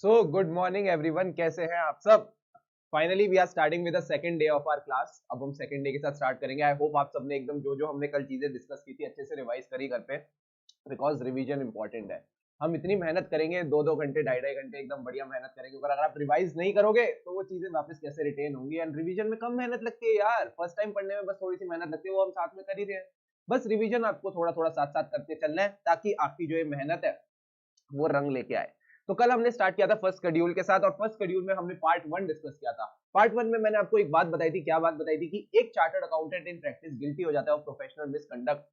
So good morning everyone, कैसे हैं आप सब। Finally we are starting with the second day of our class. अब हम सेकंड डे के साथ स्टार्ट करेंगे। आई होप आप सबने एकदम जो जो हमने कल चीजें डिस्कस की थी अच्छे से रिवाइज करी घर पे, बिकॉज रिवीजन इंपॉर्टेंट है। हम इतनी मेहनत करेंगे, 2-2 घंटे 2.5-2.5 घंटे एकदम बढ़िया मेहनत करेंगे, अगर आप रिवाइज नहीं करोगे तो वो चीजें वापस कैसे रिटेन होंगी। एंड रिवीजन में कम मेहनत लगती है यार, फर्स्ट टाइम पढ़ने में बस थोड़ी सी मेहनत लगती है, वो हम साथ में कर ही रहे हैं। बस रिवीजन आपको थोड़ा थोड़ा साथ साथ करते चलना है, ताकि आपकी जो ये मेहनत है वो रंग लेके आए। तो कल हमने स्टार्ट किया था फर्स्ट शेड्यूल के साथ, और फर्स्ट शेड्यूल में हमने पार्ट 1 डिस्कस किया था। पार्ट 1 में मैंने आपको एक बात बताई थी। क्या बात बताई थी? कि एक chartered accountant in practice guilty हो जाता है ऑफ प्रोफेशनल मिसकंडक्ट।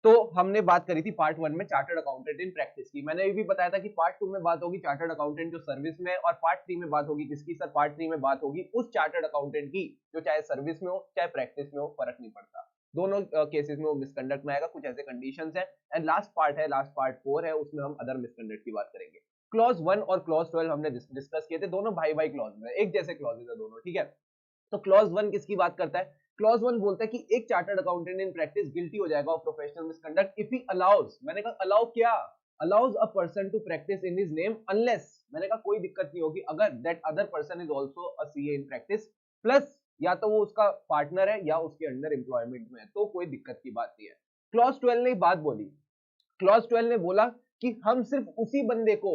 तो हमने बात करी थी पार्ट 1 में चार्टर्ड अकाउंटेंट इन प्रैक्टिस की। मैंने ये भी बताया था कि पार्ट 2 में बात होगी चार्टर्ड अकाउंटेंट जो सर्विस में है, और पार्ट 3 में बात होगी किसकी सर? पार्ट 3 में बात होगी उस चार्टर्ड अकाउंटेंट की जो चाहे सर्विस में हो चाहे प्रैक्टिस में हो, फर्क नहीं पड़ता। दोनों केसेस में वो मिसकंडक्ट में आएगा, कुछ ऐसे कंडीशंस हैं। एंड लास्ट पार्ट है, लास्ट पार्ट 4 है, उसमें हम अदर मिसकंडक्ट की बात करेंगे। क्लॉज 1 और क्लॉज 12 हमने डिस्कस किए थे, दोनों भाई भाई क्लॉज में, एक जैसे क्लॉजेज है दोनों, ठीक है। तो क्लॉज 1 किसकी बात करता है? क्लॉज 1 बोलता है कि एक chartered accountant in practice guilty हो जाएगा of professional misconduct if he allows, मैंने कहा अलाउ क्या? Allows a person to practice in his name unless, मैंने कहा कोई दिक्कत नहीं होगी अगर that other person is also a CA in practice, plus या तो वो उसका पार्टनर है या उसके अंडर एम्प्लॉयमेंट में है, तो कोई दिक्कत की बात नहीं है। क्लॉज 12 ने बात बोली, क्लॉज 12 ने बोला कि हम सिर्फ उसी बंदे को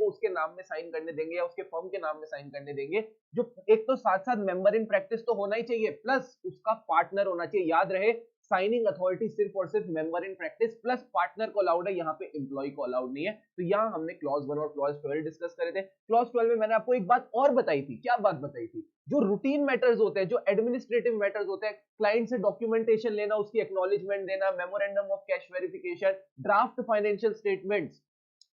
उसके नाम में साइन करने देंगे या उसके फर्म के नाम में साइन करने देंगे जो एक तो साथ साथ मेंबर इन प्रैक्टिस तो होना ही चाहिए, प्लस उसका पार्टनर होना चाहिए। याद रहे, साइनिंग अथॉरिटी सिर्फ और सिर्फ member in practice plus partner को अलाउड है, यहाँ पे एम्प्लॉय को अलाउड नहीं है। तो यहाँ हमने क्लॉज 1 और क्लॉज 12 डिस्कस करे थे। क्लॉज 12 में मैंने आपको एक बात और बताई थी। क्या बात बताई थी? जो रूटीन मैटर्स होते हैं, जो एडमिनिस्ट्रेटिव मैटर्स होते हैं, क्लाइंट से डॉक्यूमेंटेशन लेना, उसकी एक्नॉलेजमेंट देना, memorandum of cash verification, draft financial statements,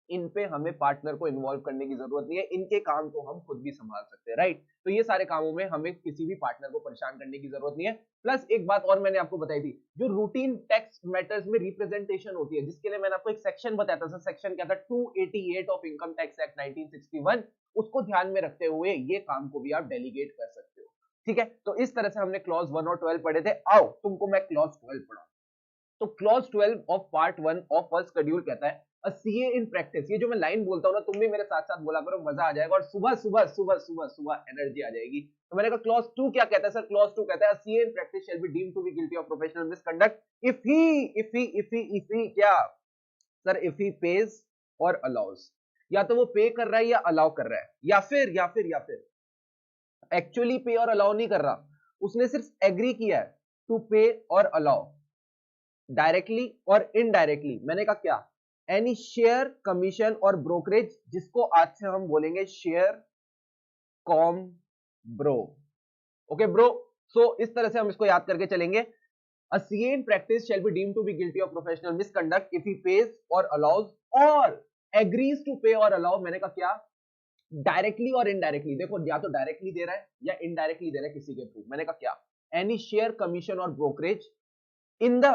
इन पे हमें पार्टनर को इन्वॉल्व करने की जरूरत नहीं है। इनके काम तो हम खुद भी संभाल सकते हैं, राइट। तो ये सारे कामों में हमें किसी भी पार्टनर को परेशान करने की जरूरत नहीं है। प्लस एक बात और मैंने आपको बताई थी, जो रूटीन टैक्स मैटर्स में रिप्रेजेंटेशन होती है, जिसके लिए मैंने आपको एक सेक्शन बताया था। सेक्शन क्या था? 288 ऑफ इनकम टैक्स एक्ट 1961। उसको ध्यान में रखते हुए ये काम को भी आप डेलीगेट कर सकते हो, ठीक है। तो इस तरह से हमने क्लॉज 1 और 12 पढ़े थे। आओ तुमको मैं क्लॉज 12 पढ़ाऊं। तो clause 12 of part 1 of first schedule कहता है अ सीए इन प्रैक्टिस। ये जो मैं लाइन बोलता हूं ना, तुम भी मेरे साथ साथ बोला करो, मजा आ जाएगा और सुबह सुबह सुबह सुबह सुबह एनर्जी आ जाएगी। तो मैंने कहा क्लॉज 2 क्या कहता है सर? क्लॉज 2 कहता है CA in practice shall be deemed to be guilty of professional misconduct if he क्या सर? इफ ही पेज और अलाउज। या तो वो पे कर रहा है या अलाउ कर रहा है, या फिर एक्चुअली पे और अलाउ नहीं कर रहा, उसने सिर्फ एग्री किया है टू पे और अलाउ डायरेक्टली और इनडायरेक्टली। मैंने कहा क्या? एनी शेयर, कमीशन और ब्रोकरेज, जिसको आज से हम बोलेंगे share com bro. Okay bro. So इस तरह से हम इसको याद करके चलेंगे। A CA in practice shall be deemed to be guilty of professional misconduct if he pays or allows or agrees to pay or allow। मैंने कहा क्या? डायरेक्टली और इनडायरेक्टली। देखो, या तो डायरेक्टली दे रहा है या इनडायरेक्टली दे रहा है किसी के थ्रू। मैंने कहा क्या? एनी शेयर, कमीशन और ब्रोकरेज इन द,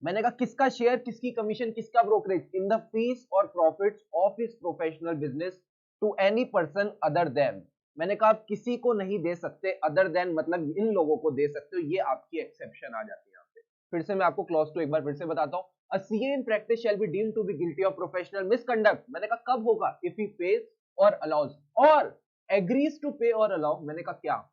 मैंने कहा किसका शेयर, किसकी कमीशन, किसका ब्रोकरेज? इन द फीस और profits of his professional business to any person other than. मैंने कहा आप किसी को नहीं दे सकते, अदर देन मतलब इन लोगों को दे सकते हो, ये आपकी एक्सेप्शन आ जाती है यहाँ पे। फिर से मैं आपको क्लॉज 2 एक बार फिर से बताता हूँ। A CA in practice shall be deemed to be guilty of professional misconduct. मैंने कहा कब होगा? इफ ही पेज और अलाउज और एग्रीज टू पे और अलाउ। मैंने कहा क्या?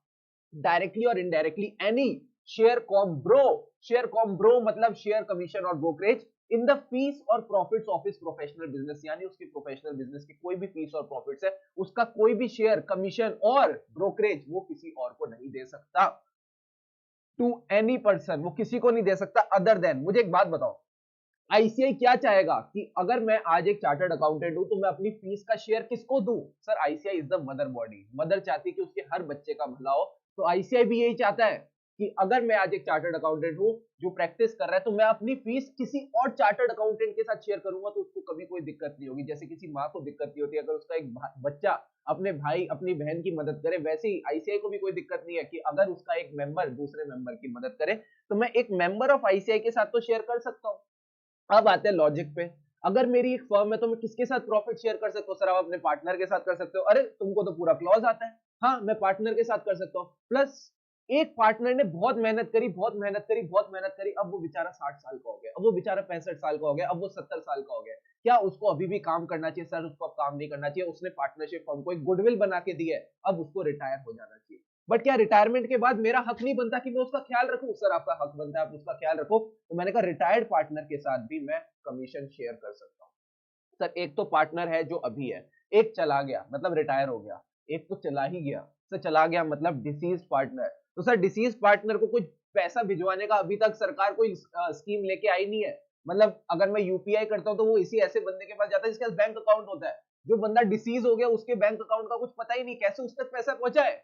डायरेक्टली और indirectly any share com bro. Share com bro मतलब शेयर, कमीशन और ब्रोकरेज इन द फीस और profits of his professional business, यानी उसकी प्रोफेशनल बिजनेस की कोई भी फीस और प्रॉफिट्स है, उसका कोई भी शेयर, कमीशन और ब्रोकरेज वो किसी और को नहीं दे सकता। टू एनी पर्सन, वो किसी को नहीं दे सकता अदर देन। मुझे एक बात बताओ, आईसीआई क्या चाहेगा कि अगर मैं आज एक चार्टर्ड अकाउंटेंट हूं तो मैं अपनी फीस का शेयर किसको दूं? Sir ICI is the mother body. Mother चाहती है कि उसके हर बच्चे का भला हो, तो आईसीआई भी यही चाहता है कि अगर मैं आज एक चार्टर्ड अकाउंटेंट हूं जो प्रैक्टिस कर रहा है, तो मैं अपनी फीस किसी और चार्टर्ड अकाउंटेंट के साथ शेयर करूंगा तो उसको कभी कोई दिक्कत नहीं होगी। जैसे किसी माँ को दिक्कत नहीं होती अगर उसका एक बच्चा अपने भाई अपनी बहन की मदद करे, वैसे ही आईसीआई को भी कोई दिक्कत नहीं है कि अगर उसका एक मेंबर दूसरे मेंबर की मदद करे, तो मैं एक मेंबर ऑफ आईसीआई के साथ तो शेयर कर सकता हूँ। अब आते हैं लॉजिक पे। अगर मेरी एक फर्म है तो मैं किसके साथ प्रॉफिट शेयर कर सकता हूँ? सर आप अपने पार्टनर के साथ कर सकते हो। अरे तुमको तो पूरा क्लॉज आता है। हाँ, मैं पार्टनर के साथ कर सकता हूँ। प्लस एक पार्टनर ने बहुत मेहनत करी, बहुत मेहनत करी, बहुत मेहनत करी, अब वो बेचारा 60 साल का हो गया, अब वो बेचारा 65 साल का हो गया, अब वो 70 साल का हो गया। क्या उसको अभी भी काम करना चाहिए? सर उसको अब काम नहीं करना चाहिए, उसने पार्टनरशिप फर्म को एक गुडविल बना के दी है, अब उसको रिटायर हो जाना चाहिए। बट क्या रिटायरमेंट के बाद मेरा हक नहीं बनता कि मैं उसका ख्याल रखूं? सर आपका हक बनता है, आप उसका ख्याल रखो। तो मैंने कहा रिटायर्ड पार्टनर के साथ भी मैं कमीशन शेयर कर सकता हूं। सर एक तो पार्टनर है जो अभी है, एक चला गया मतलब रिटायर हो गया, एक तो चला ही गया। सर चला गया मतलब डिसीज पार्टनर। तो सर डिसीज पार्टनर को कुछ पैसा भिजवाने का अभी तक सरकार कोई स्कीम लेके आई नहीं है। मतलब अगर मैं यूपीआई करता हूं तो वो इसी ऐसे बंदे के पास जाता है जिसके पास बैंक अकाउंट होता है। जो बंदा डिसीज हो गया उसके बैंक अकाउंट का कुछ पता ही नहीं, कैसे उस तक पैसा पहुंचा है?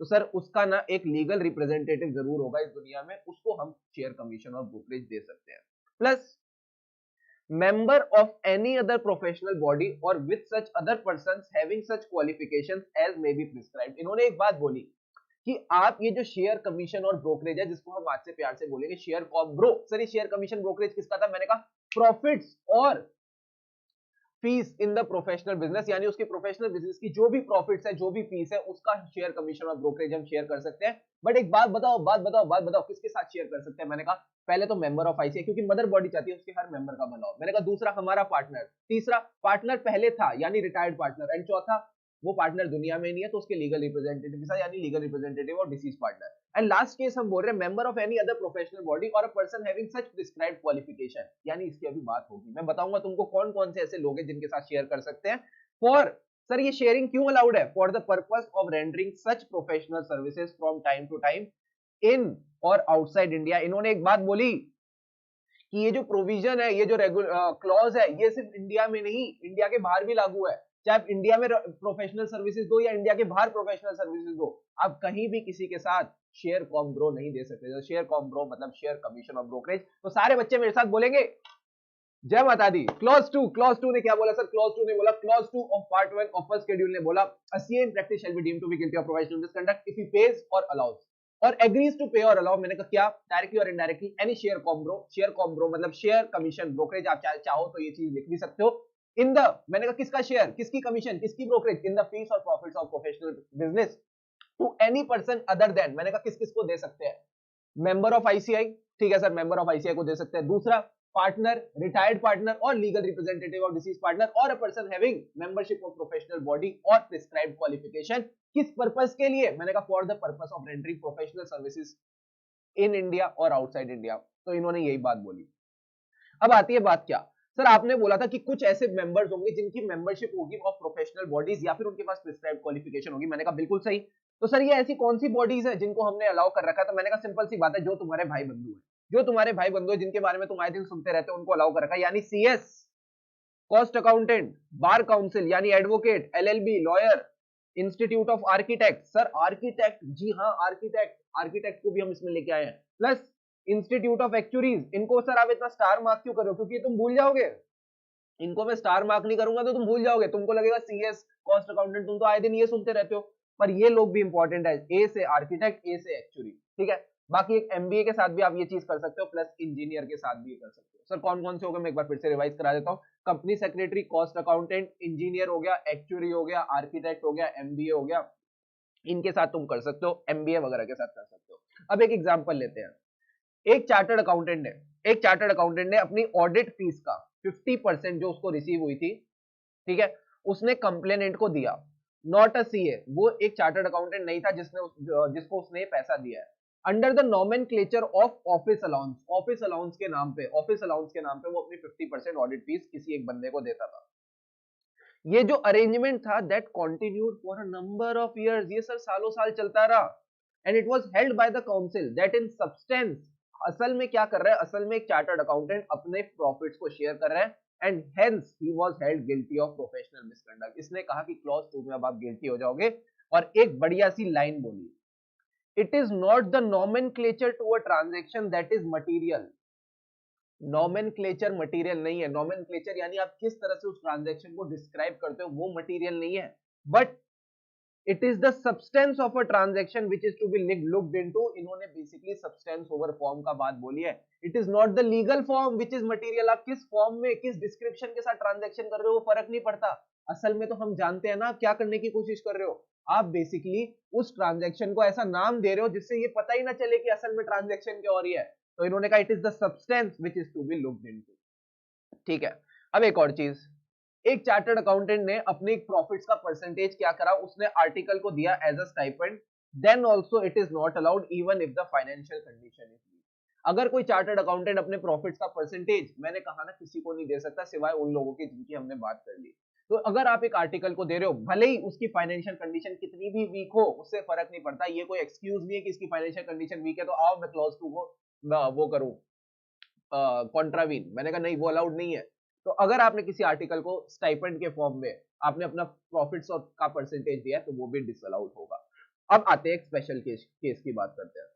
तो सर उसका ना एक लीगल रिप्रेजेंटेटिव जरूर होगा इस दुनिया में, उसको हम शेयर कमीशन और ब्रोकरेज दे सकते हैं। Plus member of any other professional body or with such other persons having such qualifications as may be prescribed। इन्होंने एक बात बोली कि आप ये जो शेयर कमीशन और ब्रोकरेज है, जिसको हम आज से प्यार से बोलेंगे शेयर कॉम ब्रो। सर ये शेयर कमीशन ब्रोकरेज किसका था? मैंने कहा प्रॉफिट्स और fees in the professional business, यानी उसकी प्रोफेशनल बिजनेस की जो भी प्रॉफिट्स है, जो भी फीस है, उसका शेयर कमीशन और ब्रोकरेज हम शेयर कर सकते हैं। बट एक बात बताओ किसके साथ शेयर कर सकते हैं? मैंने कहा पहले तो मेंबर ऑफ आईसीआई, क्योंकि मदर बॉडी चाहती है उसके हर मेंबर का भला हो। मैंने कहा दूसरा हमारा पार्टनर, तीसरा पार्टनर पहले था यानी रिटायर्ड पार्टनर, एंड चौथा वो पार्टनर दुनिया में नहीं है तो उसके लीगल रिप्रेजेंटेटिव के साथ, यानी legal representative or deceased partner. And last case हम बोल रहे हैं member of any other professional body or a person having such prescribed qualification, यानी इसकी अभी बात होगी। मैं बताऊंगा तुमको कौन कौन से ऐसे लोग हैं जिनके साथ शेयर कर सकते हैं। फॉर सर ये शेयरिंग क्यों अलाउड है? For the purpose of rendering such professional services from time to time in और आउटसाइड इंडिया। इन्होंने एक बात बोली कि ये जो प्रोविजन है, ये जो क्लॉज है, ये सिर्फ इंडिया में नहीं, इंडिया के बाहर भी लागू है। चाहे आप इंडिया में प्रोफेशनल सर्विसेज दो या इंडिया के बाहर प्रोफेशनल सर्विसेज दो, आप कहीं भी किसी के साथ शेयर कॉम ब्रो नहीं दे सकते। तो शेयर कॉम ब्रो मतलब शेयर कमीशन और ब्रोकरेज। तो सारे बच्चे मेरे साथ बोलेंगे जय माता दी। क्लॉज टू ने क्या बोला सर? क्लॉज टू ने बोला, clause two of part 1 of first schedule ने बोला a CA in practice shall be deemed to be guilty of provisional misconduct if he pays or allows और agrees to pay or allow। मैंने कहा क्या? Directly और indirectly any share com bro मतलब share commission brokerage. आप चाहो तो ये चीज लिख भी सकते हो इन द, मैंने कहा किसका शेयर, किसकी कमीशन, किसकी ब्रोकरेज, इन द फीस और profits of professional business to any person other than. मैंने कहा किस किस को दे सकते हैं? मेंबर ऑफ आईसीआई, ठीक है सर, मेंबर ऑफ आईसीआई को दे सकते हैं। दूसरा पार्टनर, रिटायर्ड पार्टनर और legal representative of deceased partner or a person having membership of professional body or prescribed qualification. किस पर्पस के लिए? मैंने कहा for the purpose of rendering professional services in India or outside India. तो इन्होंने यही बात बोली। अब आती है बात क्या सर, आपने बोला था कि कुछ ऐसे मेंबर्स होंगे जिनकी मेंबरशिप होगी ऑफ प्रोफेशनल बॉडीज या फिर उनके पास प्रिस्क्राइब्ड क्वालिफिकेशन होगी। मैंने कहा बिल्कुल सही। तो सर ये ऐसी कौन सी बॉडीज है जिनको हमने अलाउ कर रखा? तो मैंने कहा सिंपल सी बात है, जो तुम्हारे भाई बंधु है, जो तुम्हारे भाई बंधु है जिनके बारे में तुम आए दिन सुनते रहते हो, उनको अलाउ कर रखा है। यानी CS, cost accountant, bar council यानी advocate, LLB lawyer, institute of architect. Sir architect, जी हाँ आर्किटेक्ट को भी हम इसमें लेके आए हैं। Plus institute of actuaries. इनको सर आप इतना स्टार मार्क क्यों करो? क्योंकि तुम भूल जाओगे। इनको मैं स्टार मार्क नहीं करूंगा तो तुम भूल जाओगे, तुमको लगेगा सीएस, कॉस्ट अकाउंटेंट, तुम तो आए दिन ये सुनते रहते हो। पर ये लोग भी इंपॉर्टेंट है, ए से आर्किटेक्ट, ए से एक्चुअरी, ठीक है। बाकी एक एमबीए के साथ भी आप ये चीज कर सकते हो, प्लस इंजीनियर के साथ भी कर सकते हो। सर कौन कौन से हो गए मैं एक बार फिर से रिवाइज करा देता हूँ। Company secretary, cost accountant, engineer हो गया, एक्चुअरी हो गया, आर्किटेक्ट हो गया, एमबीए हो गया, इनके साथ तुम कर सकते हो, एमबीए वगैरह के साथ कर सकते हो। अब एक एग्जांपल लेते हैं। एक चार्टर्ड अकाउंटेंट ने अपनी ऑडिट फीस का 50% जो उसको रिसीव हुई थी, ठीक है, उसने कंप्लेनेंट को दिया। नॉट अ सीए, वो एक चार्टर्ड अकाउंटेंट नहीं था जिसको उसने पैसा दिया है। Under the nomenclature of office allowance के नाम पे वो अपनी 50% ऑडिट फीस किसी एक बंदे को देता था। ये जो अरेंजमेंट था that continued for a number of years, ये सर सालों साल चलता रहा। And it was held by the council that in substance, असल में क्या कर रहा है, असल में एक चार्टर्ड अकाउंटेंट अपने प्रॉफिट्स को शेयर कर रहा है। And hence he was held guilty of professional misconduct. इसने कहा कि क्लॉज 2 में अब आप गिल्टी हो जाओगे। और एक बढ़िया सी लाइन बोली, it is not the nomenclature to a transaction that is material. Nomenclature material नहीं है। नॉमेनक्लेचर यानी आप किस तरह से उस ट्रांजैक्शन को डिस्क्राइब करते हो, वो मटीरियल नहीं है। But it is the substance of a transaction which is to be looked into. इन्होंने बेसिकली सब्सटेंस ओवर फॉर्म का बात बोली है। It is not the legal form which is material. आप किस फॉर्म में, किस डिस्क्रिप्शन के साथ ट्रांजैक्शन कर रहे हो वो फर्क नहीं पड़ता। असल में तो हम जानते हैं ना आप क्या करने की कोशिश कर रहे हो। आप बेसिकली उस ट्रांजैक्शन को ऐसा नाम दे रहे हो जिससे ये पता ही ना चले कि असल में ट्रांजैक्शन क्या हो रही है। तो इन्होंने कहा it is the substance which is to be looked into, ठीक है। अब एक और चीज, एक चार्टर्ड अकाउंटेंट ने अपने प्रॉफिट्स का परसेंटेज क्या करा, उसने आर्टिकल को दिया as a stipend, then also it is not allowed even if the financial condition is weak. अगर कोई चार्टर्ड अकाउंटेंट अपने प्रॉफिट्स का परसेंटेज, मैंने कहा ना किसी को नहीं दे सकता सिवाय उन लोगों की जिनकी हमने बात कर ली, तो अगर आप एक आर्टिकल को दे रहे हो, भले ही उसकी फाइनेंशियल कंडीशन कितनी भी वीक हो, उससे फर्क नहीं पड़ता, ये कोई एक्सक्यूज नहीं है कि इसकी फाइनेंशियल कंडीशन वीक है तो आओ मैं क्लॉज 2 को वो करूं कॉन्ट्रावीन, मैंने कहा नहीं वो अलाउड नहीं है। तो अगर आपने किसी आर्टिकल को स्टाइपेंड के फॉर्म में आपने अपना प्रॉफिट्स और का परसेंटेज दिया तो वो भी डिसअलाउड होगा। अब आते हैं एक स्पेशल केस की बात करते हैं।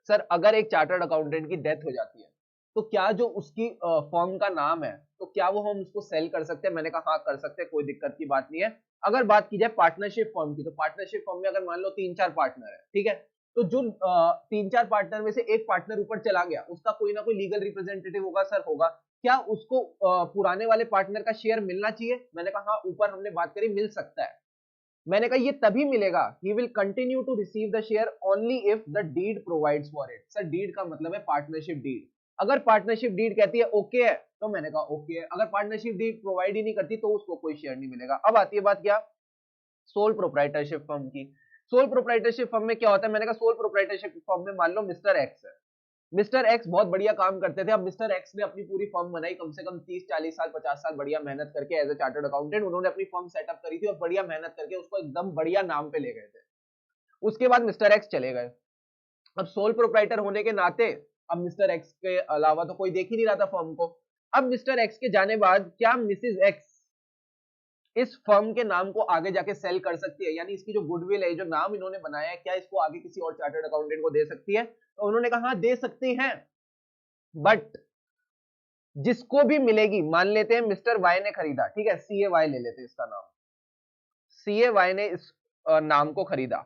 सर अगर एक चार्टर्ड अकाउंटेंट की डेथ हो जाती है तो क्या जो उसकी फर्म का नाम है तो क्या वो हम उसको सेल कर सकते हैं? मैंने कहा हाँ कर सकते हैं, कोई दिक्कत की बात नहीं है। अगर बात की जाए पार्टनरशिप फर्म की, तो पार्टनरशिप फर्म में अगर मान लो 3-4 पार्टनर है, ठीक है, तो जो 3-4 पार्टनर में से एक पार्टनर ऊपर चला गया, उसका कोई ना कोई लीगल रिप्रेजेंटेटिव होगा सर, होगा। क्या उसको पुराने वाले पार्टनर का शेयर मिलना चाहिए? मैंने कहा हाँ, ऊपर हमने बात करी मिल सकता है। मैंने कहा ये तभी मिलेगा, he will continue to receive the share only if the deed provides for it। Sir deed का मतलब है पार्टनरशिप डीड। अगर पार्टनरशिप डीड कहती है ओके है तो मैंने कहा ओके है, अगर पार्टनरशिप डीड प्रोवाइड ही नहीं करती तो उसको कोई शेयर नहीं मिलेगा। अब आती है बात क्या, सोल प्रोप्राइटरशिप फर्म की। सोल प्रोप्राइटरशिप फर्म में क्या होता है? मैंने कहा सोल प्रोप्राइटरशिप फर्म में मान लो मिस्टर एक्स है, मिस्टर एक्स बहुत बढ़िया काम करते थे। अब मिस्टर एक्स ने अपनी पूरी फर्म बनाई, कम से कम 30-40 साल 50 साल बढ़िया मेहनत करके एज ए चार्टर्ड अकाउंटेंट उन्होंने अपनी फर्म सेटअप करी थी और बढ़िया मेहनत करके उसको एकदम बढ़िया नाम पे ले गए थे। उसके बाद मिस्टर एक्स चले गए। अब सोल प्रोप्राइटर होने के नाते अब मिस्टर एक्स के अलावा तो कोई देख ही नहीं रहा था फर्म को। अब मिस्टर एक्स के जाने बाद क्या मिसेज एक्स इस फर्म के नाम को आगे जाके सेल कर सकती है? यानी इसकी जो गुडविल है, जो नाम इन्होंने बनाया है, क्या इसको आगे किसी और चार्टर्ड अकाउंटेंट को दे सकती है? तो उन्होंने कहा दे सकती हैं, बट जिसको भी मिलेगी, मान लेते हैं मिस्टर वाई ने खरीदा, ठीक है, सीए वाई ले लेते हैं इसका नाम, सीए वाई ने इस नाम को खरीदा।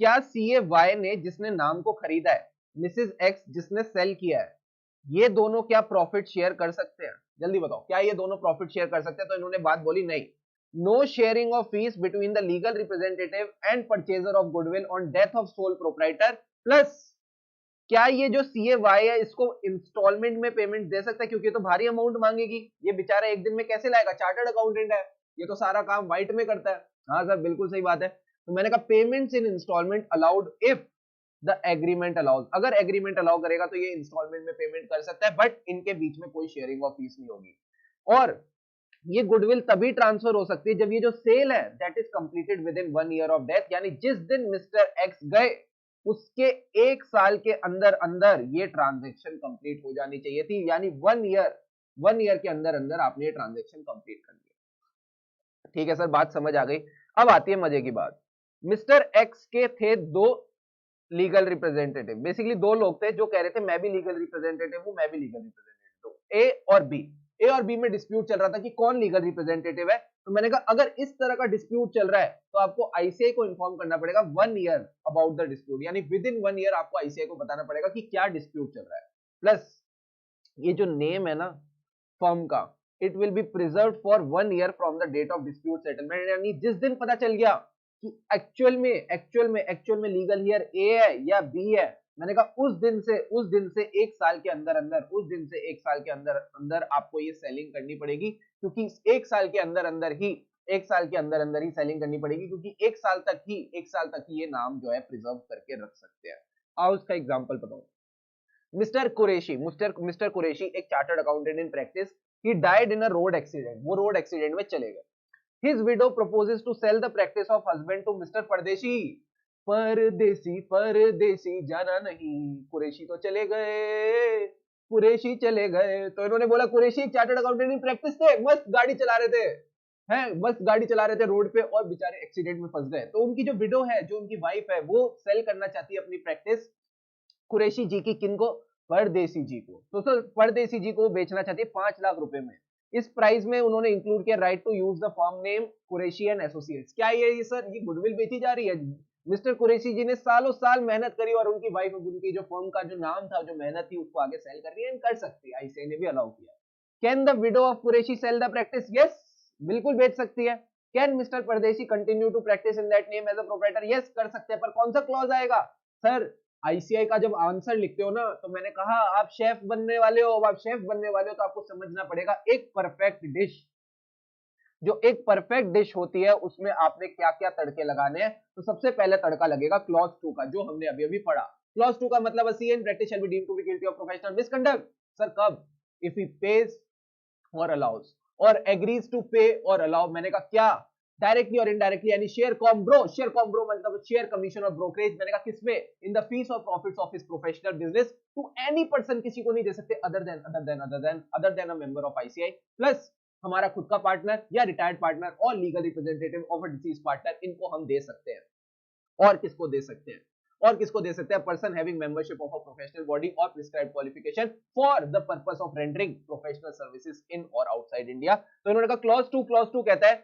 क्या सीए वाई ने जिसने नाम को खरीदा है, मिसेज एक्स जिसने सेल किया है, ये दोनों क्या प्रॉफिट शेयर कर सकते हैं? जल्दी बताओ, क्या ये दोनों प्रॉफिट शेयर कर सकते हैं? तो इन्होंने बात बोली नहीं, no sharing of fees between the legal representative and purchaser of goodwill on death of sole proprietor. Plus क्या ये जो सीए वाई है इसको इंस्टॉलमेंट में पेमेंट दे सकता है? क्योंकि तो भारी अमाउंट मांगेगी, ये बेचारा एक दिन में कैसे लाएगा? चार्टर्ड अकाउंटेंट है, ये तो सारा काम व्हाइट में करता है। हाँ सर बिल्कुल सही बात है। तो मैंने कहा payments in instalment allowed if the agreement allows. अगर एग्रीमेंट अलाउ करेगा तो ये इंस्टॉलमेंट में पेमेंट कर सकता है, बट इनके बीच में कोई शेयरिंग ऑफ फीस नहीं होगी। और ये गुडविल तभी ट्रांसफर हो सकती है जब ये जो सेल है that is completed with in 1 year of death, यानी जिस दिन मिस्टर एक्स गए उसके 1 साल के अंदर अंदर ये ट्रांजैक्शन कंप्लीट हो जानी चाहिए थी। यानी 1 ईयर के अंदर अंदर आपने ये ट्रांजैक्शन कंप्लीट कर लिया। ठीक है सर, बात समझ आ गई। अब आती है मजे की बात। मिस्टर एक्स के थे 2 लीगल रिप्रेजेंटेटिव, बेसिकली 2 लोग थे जो कह रहे थे मैं भी लीगल रिप्रेजेंटेटिव हूं, मैं भी लीगल रिप्रेजेंटेटिव हूं, ए और बी। ए और बी में डिस्प्यूट चल रहा था कि कौन लीगल रिप्रेजेंटेटिव है। तो मैंने कहा अगर इस तरह का डिस्प्यूट चल रहा है तो आपको आईसीआई को इन्फॉर्म करना पड़ेगा 1 ईयर अबाउट द डिस्प्यूट, यानी विद इन 1 ईयर आपको आईसीआई को बताना पड़ेगा कि क्या डिस्प्यूट चल रहा है। प्लस ये जो नेम है ना फर्म का, it will be preserve for 1 year from the date of dispute settlement, यानी जिस दिन पता चल गया कि एक्चुअल में लीगल हियर ए है या बी है, मैंने कहा उस दिन से 1 साल के अंदर अंदर आपको ये सेलिंग करनी पड़ेगी, क्योंकि 1 साल के अंदर अंदर ही सेलिंग करनी पड़ेगी, क्योंकि 1 साल तक ही ये नाम जो है प्रिजर्व करके रख सकते हैं। आओ उसका एग्जांपल बताऊं। मिस्टर कुरैशी एक chartered accountant in practice, he died in a road accident, वो रोड एक्सीडेंट में चले गए। His widow proposes to sell the practice of husband to Mr. परदेशी। परदेशी जाना नहीं, कुरैशी तो चले गए, तो इन्होंने बोला कुरैशी एक चार्टर्ड अकाउंटेंट इन प्रैक्टिस थे, मस्त गाड़ी चला रहे थे रोड पे और बेचारे एक्सीडेंट में फंस गए। तो उनकी जो विडो है, जो उनकी वाइफ है, वो सेल करना चाहती है अपनी प्रैक्टिस कुरैशी जी की, किनको? परदेसी जी को। तो सर परदेसी जी को बेचना चाहती है 5 लाख रुपए में। इस प्राइस में उन्होंने इंक्लूड किया right to use the firm name Qureshi and associates. क्या ये सर ये गुडविल बेची जा रही है? मिस्टर कुरैशी जी ने सालों साल मेहनत करी और उनकी वाइफ, उनकी जो फर्म का जो नाम था, जो मेहनत थी, उसको आगे सेल कर रही है, कर सकती है, आईसीआई ने भी अलाउ किया। Can the widow of Qureshi sell the practice? Yes, बिल्कुल बेच सकती है। Can mister Pardeshi continue to practice in that name as a proprietor? Yes, कर सकते हैं, पर कौन सा क्लॉज आएगा? सर आईसीआई का जब आंसर लिखते हो ना, तो मैंने कहा आप शेफ बनने वाले हो, अब आप शेफ बनने वाले हो तो आपको समझना पड़ेगा एक परफेक्ट डिश, जो एक परफेक्ट डिश होती है उसमें आपने क्या क्या तड़के लगाने हैं। तो सबसे पहले तड़का लगेगा क्लॉज 2 का, जो हमने अभी अभी पढ़ा। क्लॉज 2 का मतलब C in practice shall be deemed to be guilty of professional misconduct. Sir कब? इफ ही पेज और अलाउज और एग्रीज टू पे और अलाउ, मैंने कहा क्या? डायरेक्टली और इनडायरेक्टली, यानी शेयर कॉम्ब्रो, शेयर कॉम्ब्रो मतलब शेयर कमीशन और ब्रोकरेज, मैंने कहा किसमें? इन द फीस और profits of his professional business to any person, किसी को नहीं दे सकते other than a member of ICI, plus हमारा खुद का पार्टनर या रिटायर्ड पार्टनर और legal representative of a deceased partner, इनको हम दे सकते हैं। और किसको दे सकते हैं? और किसको दे सकते हैं? Person having membership of a professional body or prescribed qualification for the purpose of rendering professional services in और आउटसाइड इंडिया। तो इन्होंने कहा क्लॉज 2 कहता है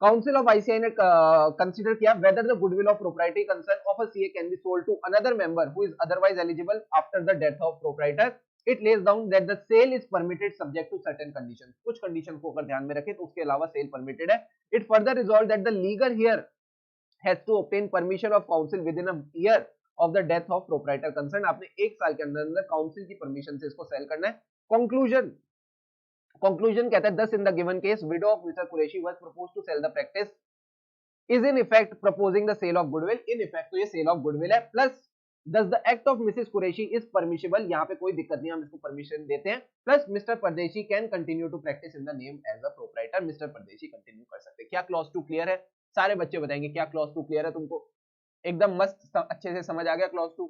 काउंसिल ऑफ आईसीआई ने कंसीडर किया whether the goodwill of proprietary concern of a CA can be sold to another member who is otherwise eligible after the death of proprietor. It lays down that the sale is permitted subject to certain conditions. कुछ condition को अगर ध्यान में रखें तो उसके अलावा sale permitted है। It further resolved that the legal heir has to obtain permission of council within a year of the death of proprietor concerned। आपने एक साल के अंदर अंदर काउंसिल की परमिशन से इसको सेल करना है। कंक्लूजन कहता है thus in the given case widow of Mr. Qureshi was proposed to sell the practice is in effect proposing the sale of goodwill। in effect तो ये sale of goodwill है, plus thus the act of Mrs. Qureshi is permissible, यहाँ पे कोई दिक्कत नहीं, हम इसको परमिशन देते हैं। plus Mr. Pardeshi can continue to practice in the name as a proprietor। Mr. Pardeshi continue कर सकते हैं। क्या क्लॉज 2 क्लियर है? सारे बच्चे बताएंगे क्या क्लॉज 2 क्लियर है तुमको? एकदम मस्त अच्छे से समझ आ गया clause 2?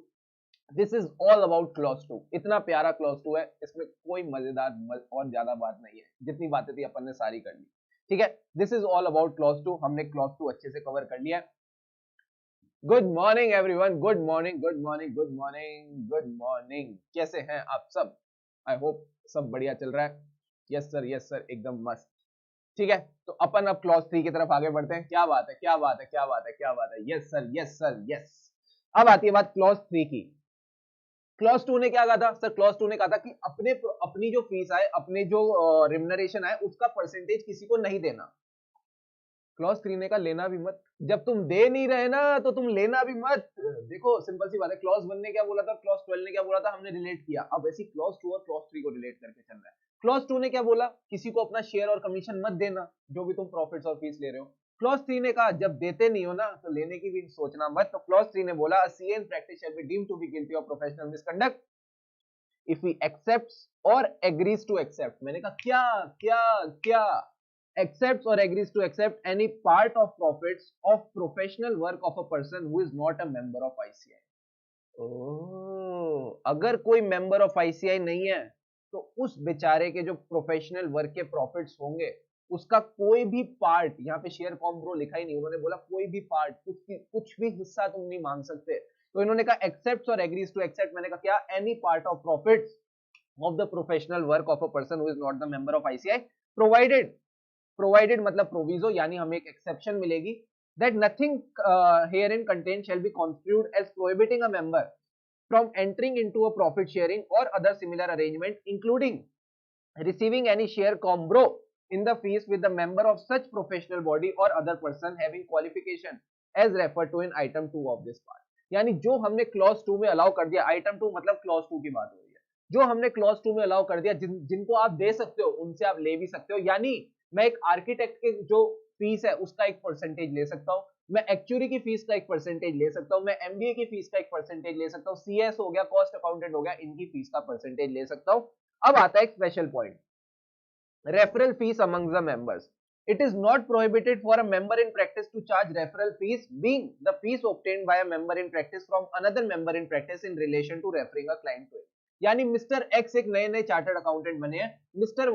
This is all about clause 2। इतना प्यारा क्लॉज 2 है, इसमें कोई मजेदार और ज्यादा बात नहीं है, जितनी बातें थी अपन ने सारी कर ली। ठीक है, this is all about clause 2। हमने क्लॉज 2 अच्छे से कवर कर लिया है। Good morning everyone, good morning, good morning, good morning, good morning. कैसे हैं आप सब? आई होप सब बढ़िया चल रहा है। यस सर, यस सर, एकदम मस्त। ठीक है, तो अपन अब क्लॉज 3 की तरफ आगे बढ़ते हैं। क्या बात है, क्या बात है, क्या बात है, क्या बात है। Yes sir, yes sir, yes. अब आती है बात क्लॉज 3 की। क्लॉज 2 ने क्या कहा था? सर क्लॉज 2 ने कहा था कि अपनी जो फीस आए, अपने जो रिम्यूनरेशन आए, उसका परसेंटेज किसी को नहीं देना। क्लॉज 3 ने कहा लेना भी मत। जब तुम दे नहीं रहे ना तो तुम लेना भी मत। देखो सिंपल सी बात है, क्लॉज 1 ने क्या बोला था, क्लॉज 12 ने क्या बोला था, हमने रिलेट किया। अब ऐसी क्लॉज 2 और क्लॉज 3 को रिलेट करके चल रहा है। क्लॉज 2 ने क्या बोला? किसी को अपना शेयर और कमीशन मत देना, जो भी तुम प्रॉफिट्स और फीस ले रहे हो। क्लॉज 3 ने कहा जब देते नहीं हो ना तो लेने की भी सोचना मत। तो क्लॉज 3 ने बोला CA in practice shall be deemed to be guilty of professional misconduct if he accepts और एग्रीज टू एक्सेप्ट। मैंने कहा क्या क्या क्या? accepts or agrees to accept any part of profits of professional work of a person who is not a member of ICI। अगर कोई member of ICI नहीं है तो उस बेचारे के जो प्रोफेशनल वर्क के प्रॉफिट्स होंगे उसका कोई भी पार्ट, यहाँ पे शेयर कॉम्ब्रो लिखा ही नहीं, उन्होंने बोला कोई भी पार्ट, कुछ भी हिस्सा तुम नहीं मांग सकते। तो इन्होंने कहा एक्सेप्ट्स और एग्रीज टू एक्सेप्ट। मैंने कहा क्या? Any part of profits of the professional work of a person who is not the member of ICI provided मतलब प्रोविजो, यानी हमें एक एक्सेप्शन मिलेगी that nothing herein contained shall be construed as prohibiting a member from entering into a profit sharing or other similar arrangement, including receiving any share combro in the fees with the member of such professional body or other person having qualification as referred to in item 2 of this part। यानी जो हमने clause 2 में allow कर दिया, item 2 मतलब clause 2 की बात हो रही है, जो हमने क्लॉज 2 में अलाउ कर दिया, जिनको आप दे सकते हो उनसे आप ले भी सकते हो। यानी मैं एक आर्किटेक्ट के जो फीस है उसका एक परसेंटेज ले सकता हूं, मैं एक्चुअरी की फीस का एक परसेंटेज ले सकता हूं, मैं एमबीए की फीस का एक परसेंटेज ले सकता हूं, सीएस हो गया, कॉस्ट अकाउंटेंट हो गया, इनकी फीस का परसेंटेज ले सकता हूं। अब आता है एक special point, referral fees among the members. It is not prohibited for a member in practice to charge referral fees, being the fees obtained by a member in practice from another member in practice in relation to referring a client to it। यानी mister x एक नए नए chartered accountant बने हैं, mister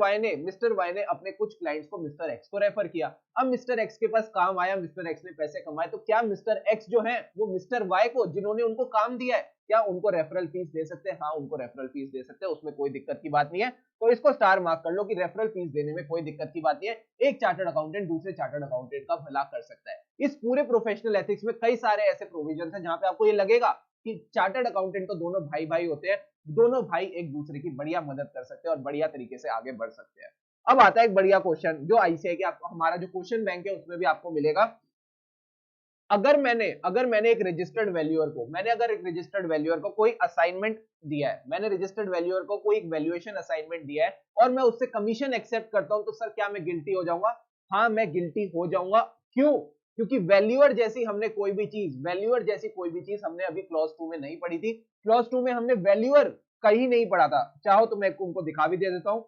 Y ने अपने कुछ clients को मिस्टर एक्स को रेफर किया। अब मिस्टर एक्स के पास काम आया, मिस्टर एक्स ने पैसे कमाए, तो क्या मिस्टर एक्स जो है वो मिस्टर वाई को, जिन्होंने उनको काम दिया है, क्या उनको रेफरल फीस दे सकते हैं? हाँ, उनको रेफरल फीस दे सकते हैं, उसमें कोई दिक्कत की बात नहीं है। तो इसको स्टार मार्क कर लो कि रेफरल फीस देने में कोई दिक्कत की बात नहीं है। एक चार्टर्ड अकाउंटेंट दूसरे चार्टर्ड अकाउंटेंट का भला कर सकता है। इस पूरे प्रोफेशनल एथिक्स में कई सारे ऐसे प्रोविजन हैं जहां पे आपको ये लगेगा कि चार्टर्ड अकाउंटेंट तो दोनों भाई भाई होते हैं, दोनों भाई एक दूसरे की बढ़िया मदद कर सकते हैं और बढ़िया तरीके से आगे बढ़ सकते हैं। अब आता है एक बढ़िया क्वेश्चन जो आईसीआई के हमारा जो क्वेश्चन बैंक है उसमें भी आपको मिलेगा। अगर मैंने एक रजिस्टर्ड वैल्यूअर को कोई असाइनमेंट दिया है, मैंने रजिस्टर्ड वैल्यूअर को कोई एक वैल्यूएशन असाइनमेंट दिया है और मैं उससे कमीशन एक्सेप्ट करता हूं, तो सर क्या मैं गिल्टी हो जाऊंगा? हाँ, मैं गिल्टी हो जाऊंगा। क्यों? क्योंकि वैल्यूअर जैसी कोई भी चीज हमने अभी क्लॉज 2 में नहीं पढ़ी थी। क्लॉज 2 में हमने वैल्यूअर कहीं नहीं पढ़ा था। चाहो तो मैं उनको दिखा भी दे देता हूं।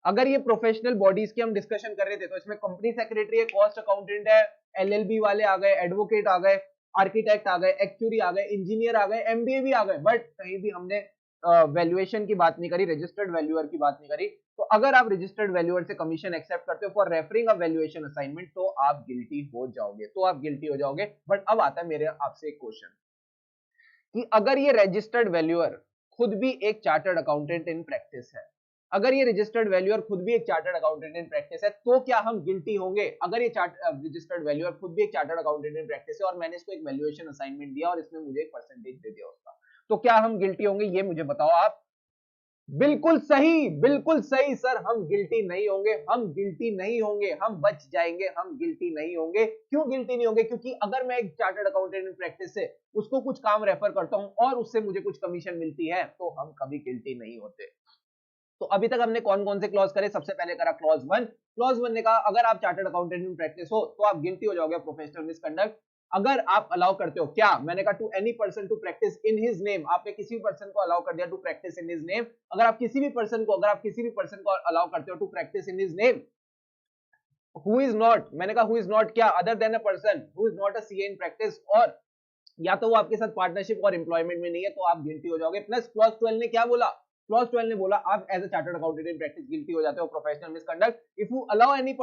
अगर ये प्रोफेशनल बॉडीज की हम डिस्कशन कर रहे थे, तो इसमें कंपनी सेक्रेटरी है, कॉस्ट अकाउंटेंट है, एलएलबी वाले आ गए, एडवोकेट आ गए, आर्किटेक्ट आ गए, एक्चुअरी आ गए, इंजीनियर आ गए, एमबीए भी आ गए, बट कहीं भी हमने वैल्यूएशन की बात नहीं करी, रजिस्टर्ड वैल्यूअर की बात नहीं करी। तो अगर आप रजिस्टर्ड वैल्यूअर से कमीशन एक्सेप्ट करते हो for referring a valuation assignment, तो आप गिल्टी हो जाओगे। बट अब आता है मेरे आपसे एक क्वेश्चन कि अगर ये रजिस्टर्ड वैल्यूअर खुद भी एक चार्टर्ड अकाउंटेंट इन प्रैक्टिस है, अगर ये रजिस्टर्ड वैल्यूअर खुद भी एक चार्टर्ड अकाउंटेंट इन प्रैक्टिस है, तो क्या हम गिल्टी होंगे? अगर ये रजिस्टर्ड वैल्यूअर खुद भी एक चार्टर्ड अकाउंटेंट इन प्रैक्टिस है और मैंने इसको एक वैल्यूएशन असाइनमेंट दिया और इसने मुझे एक परसेंटेज दे दिया उसका, तो क्या हम गिल्टी होंगे? ये मुझे बताओ आप। बिल्कुल सही सर, हम गिल्टी नहीं होंगे, हम बच जाएंगे, हम गिल्टी नहीं होंगे। क्यों गिल्टी नहीं होंगे? क्योंकि अगर मैं एक चार्टर्ड अकाउंटेंट इन प्रैक्टिस से उसको कुछ काम रेफर करता हूं और उससे मुझे कुछ कमीशन मिलती है, तो हम कभी गिल्टी नहीं होते। तो अभी तक हमने कौन कौन से क्लॉज करे? सबसे पहले करा क्लॉज 1। क्लॉज 1 ने कहा अगर आप चार्टर्ड अकाउंटेंट इन प्रैक्टिस हो तो आप गिल्टी हो जाओगे प्रोफेशनल मिसकंडक्ट। अगर आप अलाउ करते हो, क्या मैंने कहा, to any person to practice in his name, आपने किसी भी पर्सन को अलाउ कर दिया to practice in his name. अगर आप किसी भी पर्सन को अलाउ करते हो to practice in his name, who is not, मैंने कहा हु इज नॉट क्या, other than a person who is not a CA in practice, और या तो वो आपके साथ पार्टनरशिप और एम्प्लॉयमेंट में नहीं है, तो आप गिल्टी हो जाओगे। प्लस क्लॉज 12 ने क्या बोला? क्लॉज 12 ने बोला आप as a chartered accountant in practice guilty हो जाते हो professional misconduct if you allow any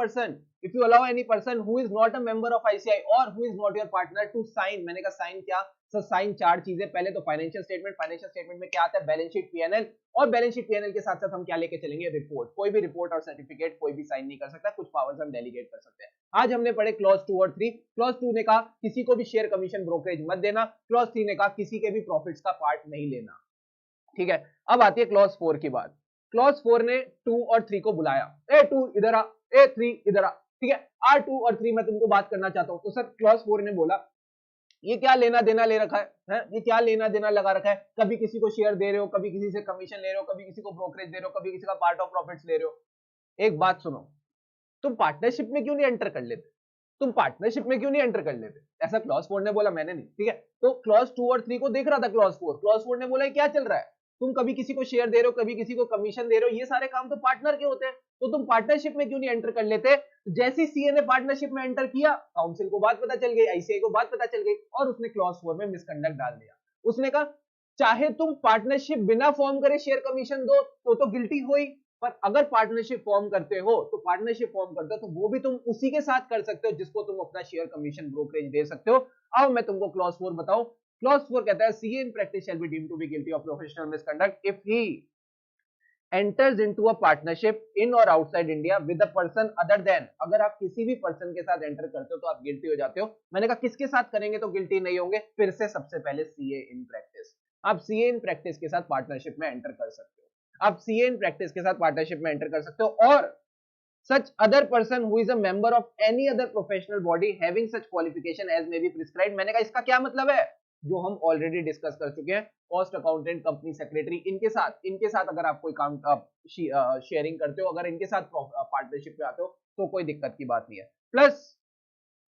person who is not a member of ICI or who is not your partner to sign. मैंने कहा साइन क्या? Sir sign चार चीजें। पहले तो फाइनेंशियल स्टेटमेंट में क्या आता है? बैलेंस शीट, पीएनएल, और बैलेंस शीट पीएनएल के साथ साथ हम क्या लेके चलेंगे? रिपोर्ट। कोई भी रिपोर्ट और सर्टिफिकेट कोई भी साइन नहीं कर सकता, कुछ पावर्स हम डेलीगेट कर सकते हैं। आज हमने पढ़े क्लॉज 2 और 3। क्लॉज 2 ने कहा किसी को भी शेयर कमीशन ब्रोकरेज मत देना। क्लॉज 3 ने कहा किसी के भी प्रॉफिट्स का पार्ट नहीं लेना। ठीक है, अब आती है क्लॉज 4 की बात। क्लॉज 4 ने 2 और 3 को बुलाया, ए 2 इधर आ, ए 3 इधर आ। ठीक है, आ 2 और 3 मैं तुमको बात करना चाहता हूं। तो सर क्लॉज 4 ने बोला ये क्या लेना देना ले रखा है? ये क्या लेना देना लगा रखा है? कभी किसी को शेयर दे रहे हो, कभी किसी से कमीशन ले रहे हो, कभी किसी को ब्रोकरेज दे रहे हो, कभी किसी का पार्ट ऑफ प्रॉफिट्स ले रहे हो। एक बात सुनो, तुम पार्टनरशिप में क्यों नहीं एंटर कर लेते? ऐसा क्लॉज 4 ने बोला, मैंने नहीं। ठीक है, तो क्लॉज 2 और 3 को देख रहा था क्लॉज 4। क्लॉज 4 ने बोला क्या चल रहा है? तुम कभी किसी को शेयर दे रहे हो, कभी किसी को कमीशन दे रहे हो, ये सारे काम तो पार्टनर के होते हैं, तो तुम पार्टनरशिप में क्यों नहीं एंटर कर लेते? जैसे सीए ने पार्टनरशिप में एंटर किया, काउंसिल को बात पता चल गई, आईसीआई को बात पता चल गई, और उसने क्लॉज 4 में मिसकंडक्ट डाल दिया। उसने कहा चाहे तुम पार्टनरशिप बिना फॉर्म करे शेयर कमीशन दो तो गिल्टी हुई, पर अगर पार्टनरशिप फॉर्म करते हो तो वो भी तुम उसी के साथ कर सकते हो जिसको तुम अपना शेयर कमीशन ब्रोकरेज दे सकते हो। अब मैं तुमको क्लॉज 4 बताऊं। क्लॉज 4 कहता है CA in practice shall be deemed to be guilty of professional misconduct if he enters into a partnership in or outside India with a person other than, अगर आप किसी भी पर्सन के साथ एंटर करते हो तो आप गिल्टी हो जाते हो। मैंने कहा किसके साथ करेंगे तो गिल्टी नहीं होंगे? फिर से सबसे पहले सीए इन प्रैक्टिस। आप सीए इन प्रैक्टिस के साथ पार्टनरशिप में एंटर कर सकते हो, और such other person who is a member of any other professional body having such qualification as may be prescribed। मैंने कहा इसका क्या मतलब है? जो हम ऑलरेडी डिस्कस कर चुके हैं, कॉस्ट अकाउंटेंट, कंपनी सेक्रेटरी, इनके साथ अगर आप कोई काम शेयरिंग करते हो, अगर इनके साथ पार्टनरशिप पे आते हो तो कोई दिक्कत की बात नहीं है। प्लस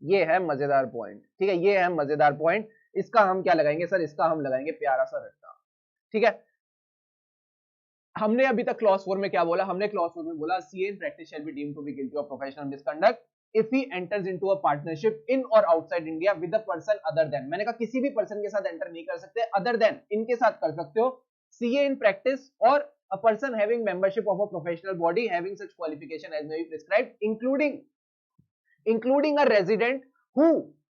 ये है मजेदार पॉइंट, ठीक है, ये है मजेदार पॉइंट। इसका हम क्या लगाएंगे सर? इसका हम लगाएंगे प्यारा सा रट्टा। ठीक है, हमने अभी तक क्लॉज 4 में क्या बोला? हमने क्लॉज 4 में बोला CA in practice shall be deemed to be guilty of professional misconduct if he enters into a partnership in और outside India with a person other than. मैंने कहा किसी भी पर्सन के साथ एंटर नहीं कर सकते, अदर देन इनके साथ कर सकते हो। CA in practice or a person having membership of a professional body having such qualification as may be prescribed including a resident who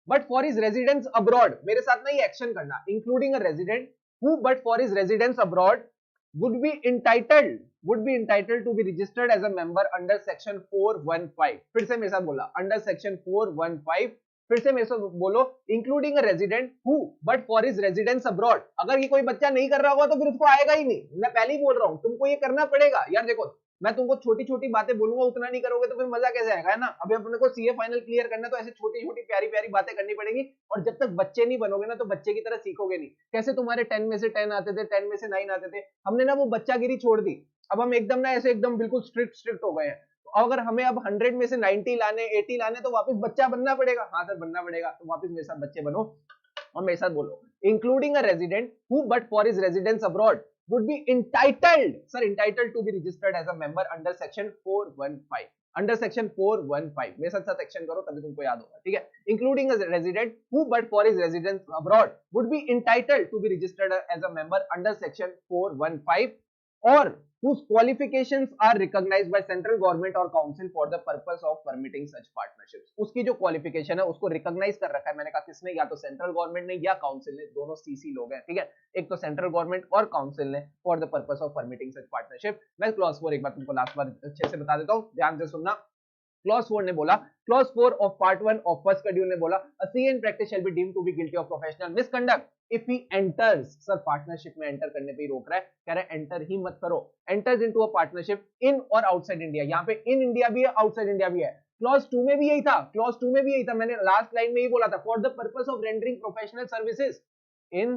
but for his residence abroad. मेरे साथ नहीं एक्शन करना, including a resident who but for his residence abroad would be entitled to be registered as a member under section 415। फिर से मेरे साथ बोला, under section 415। फिर से मेरे साथ बोलो, including a resident who but for his residence abroad। अगर ये कोई बच्चा नहीं कर रहा होगा तो फिर उसको आएगा ही नहीं, मैं पहले ही बोल रहा हूं तुमको ये करना पड़ेगा। यार देखो, मैं तुमको छोटी छोटी बातें बोलूंगा, उतना नहीं करोगे तो फिर मजा कैसे आएगा, है ना। अभी अपने को सीए फाइनल क्लियर करना है तो ऐसे छोटी छोटी प्यारी प्यारी बातें करनी पड़ेगी, और जब तक बच्चे नहीं बनोगे ना तो बच्चे की तरह सीखोगे नहीं। कैसे तुम्हारे 10 में से 10 आते थे, 10 में से 9 आते थे, हमने ना वो बच्चागिरी छोड़ दी। अब हम एकदम ना ऐसे एकदम बिल्कुल स्ट्रिक्ट हो गए हैं। तो अगर हमें अब 100 में से 90 लाने, 80 लाने, तो वापस बच्चा बनना पड़ेगा। हाँ सर बनना पड़ेगा, तो वापस मेरे साथ बच्चे बनो और मेरे साथ बोलो, including a resident who but for his residence abroad would be entitled, sir, entitled to be registered as a member under section 415, under section 415, मेरे साथ साथ एक्शन करो तभी तुमको याद होगा, ठीक है। including a resident who but for his residence abroad would be entitled to be registered as a member under section 415 or whose qualifications are recognized by central government or council for the purpose of permitting such partnerships। उसकी जो qualification है उसको recognise कर रखा है, मैंने कहा किसने, या तो सेंट्रल गवर्नमेंट ने या काउंसिल ने, दोनों सीसी लोग हैं, ठीक है। एक तो सेंट्रल गवर्नमेंट और काउंसिल ने, for the purpose of permitting such partnership. मैं क्लॉज 4 एक बार तुमको लास्ट बार अच्छे से बता देता हूं, ध्यान से सुनना। क्लॉज 4 ने बोला, clause 4 of part 1 of first schedule ने बोला, a CA in practice shall be deemed to be guilty of professional misconduct if he enters, sir partnership में एंटर करने पे ही रोक रहा है, कह रहा है एंटर ही मत करो, enters into a partnership in और आउटसाइड इंडिया। यहाँ पे इन इंडिया भी है, आउटसाइड इंडिया भी है। क्लॉज 2 में भी यही था, क्लॉज 2 में भी यही था, मैंने लास्ट लाइन में ही बोला था, for the purpose of rendering professional services in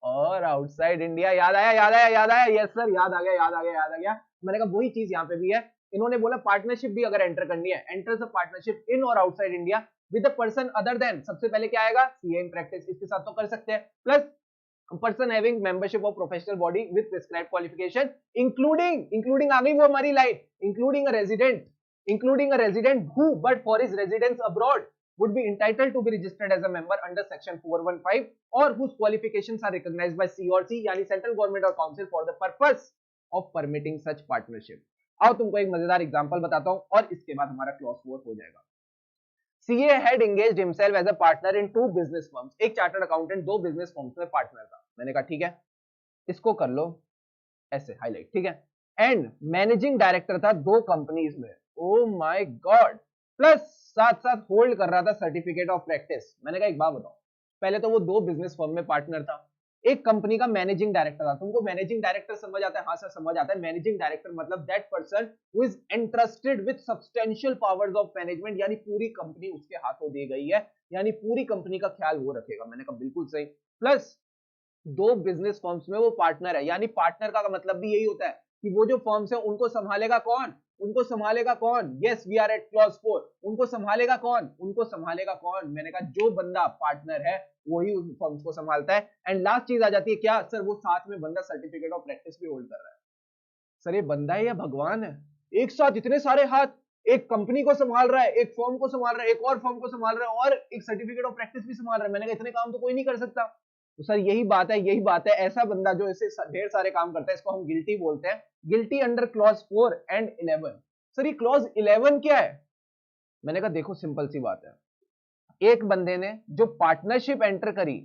और आउटसाइड इंडिया। याद आया, याद आया, याद आया, यस सर याद आ गया, याद आ गया, याद आ गया। मैंने कहा वही चीज यहाँ पे भी है। इन्होंने बोला पार्टनरशिप भी अगर एंटर करनी है, एंटर्स अ पार्टनरशिप इन और outside India with a person other then, सबसे पहले क्या आएगा, सीए इन प्रैक्टिस, इसके साथ तो कर सकते हैं, plus person having membership of professional body with prescribed qualification including आ गई वो हमारी line, including a resident who but for his residence abroad would be entitled to be registered as a member under section 415 or whose qualifications are recognized by C or C यानी central government और council for the purpose of permitting such partnership. आओ तुमको एक मजेदार example बताता हूं और इसके बाद हमारा क्लॉज 4 हो जाएगा। CA had engaged himself as a partner in 2 business firms, एक चार्टर्ड अकाउंटेंट 2 बिजनेस फर्म्स में पार्टनर था। मैंने कहा ठीक है, इसको कर लो ऐसे हाईलाइट, ठीक है। एंड मैनेजिंग डायरेक्टर था 2 कंपनीज में, ओ माय गॉड, प्लस साथ साथ होल्ड कर रहा था सर्टिफिकेट ऑफ प्रैक्टिस। मैंने कहा एक बात बताओ, पहले तो वो 2 बिजनेस फर्म में पार्टनर था, एक कंपनी का मैनेजिंग डायरेक्टर था। तुमको मैनेजिंग डायरेक्टर समझ आता है? हाँ सर समझ आता है। मैनेजिंग डायरेक्टर मतलब that person who is entrusted with substantial powers of management, यानी पूरी कंपनी उसके हाथों दी गई है, यानी पूरी कंपनी का ख्याल वो रखेगा। मैंने कहा बिल्कुल सही। प्लस 2 बिजनेस फर्म्स में वो पार्टनर है, यानी पार्टनर का मतलब भी यही होता है कि वो जो फर्म्स है उनको संभालेगा कौन, उनको संभालेगा कौन। Yes we are at clause 4, उनको संभालेगा कौन, उनको संभालेगा कौन। मैंने कहा जो बंदा पार्टनर है वही उन फर्म्स को संभालता है। एंड लास्ट चीज आ जाती है क्या, सर वो साथ में बंदा सर्टिफिकेट ऑफ प्रैक्टिस भी होल्ड कर रहा है। सर ये बंदा है या भगवान है, एक साथ इतने सारे हाथ, एक कंपनी को संभाल रहा है, एक फर्म को संभाल रहा है, एक और फर्म को संभाल रहा है, और एक सर्टिफिकेट ऑफ प्रैक्टिस भी संभाल रहा है। मैंने कहा इतने काम तो कोई नहीं कर सकता। तो सर यही बात है, यही बात है, ऐसा बंदा जो ऐसे ढेर सारे काम करता है इसको हम गिल्टी बोलते हैं, guilty under clause 4 and 11। Sir ये क्लॉज 11 क्या है? मैंने कहा देखो सिंपल सी बात है, एक बंदे ने जो पार्टनरशिप एंटर करी,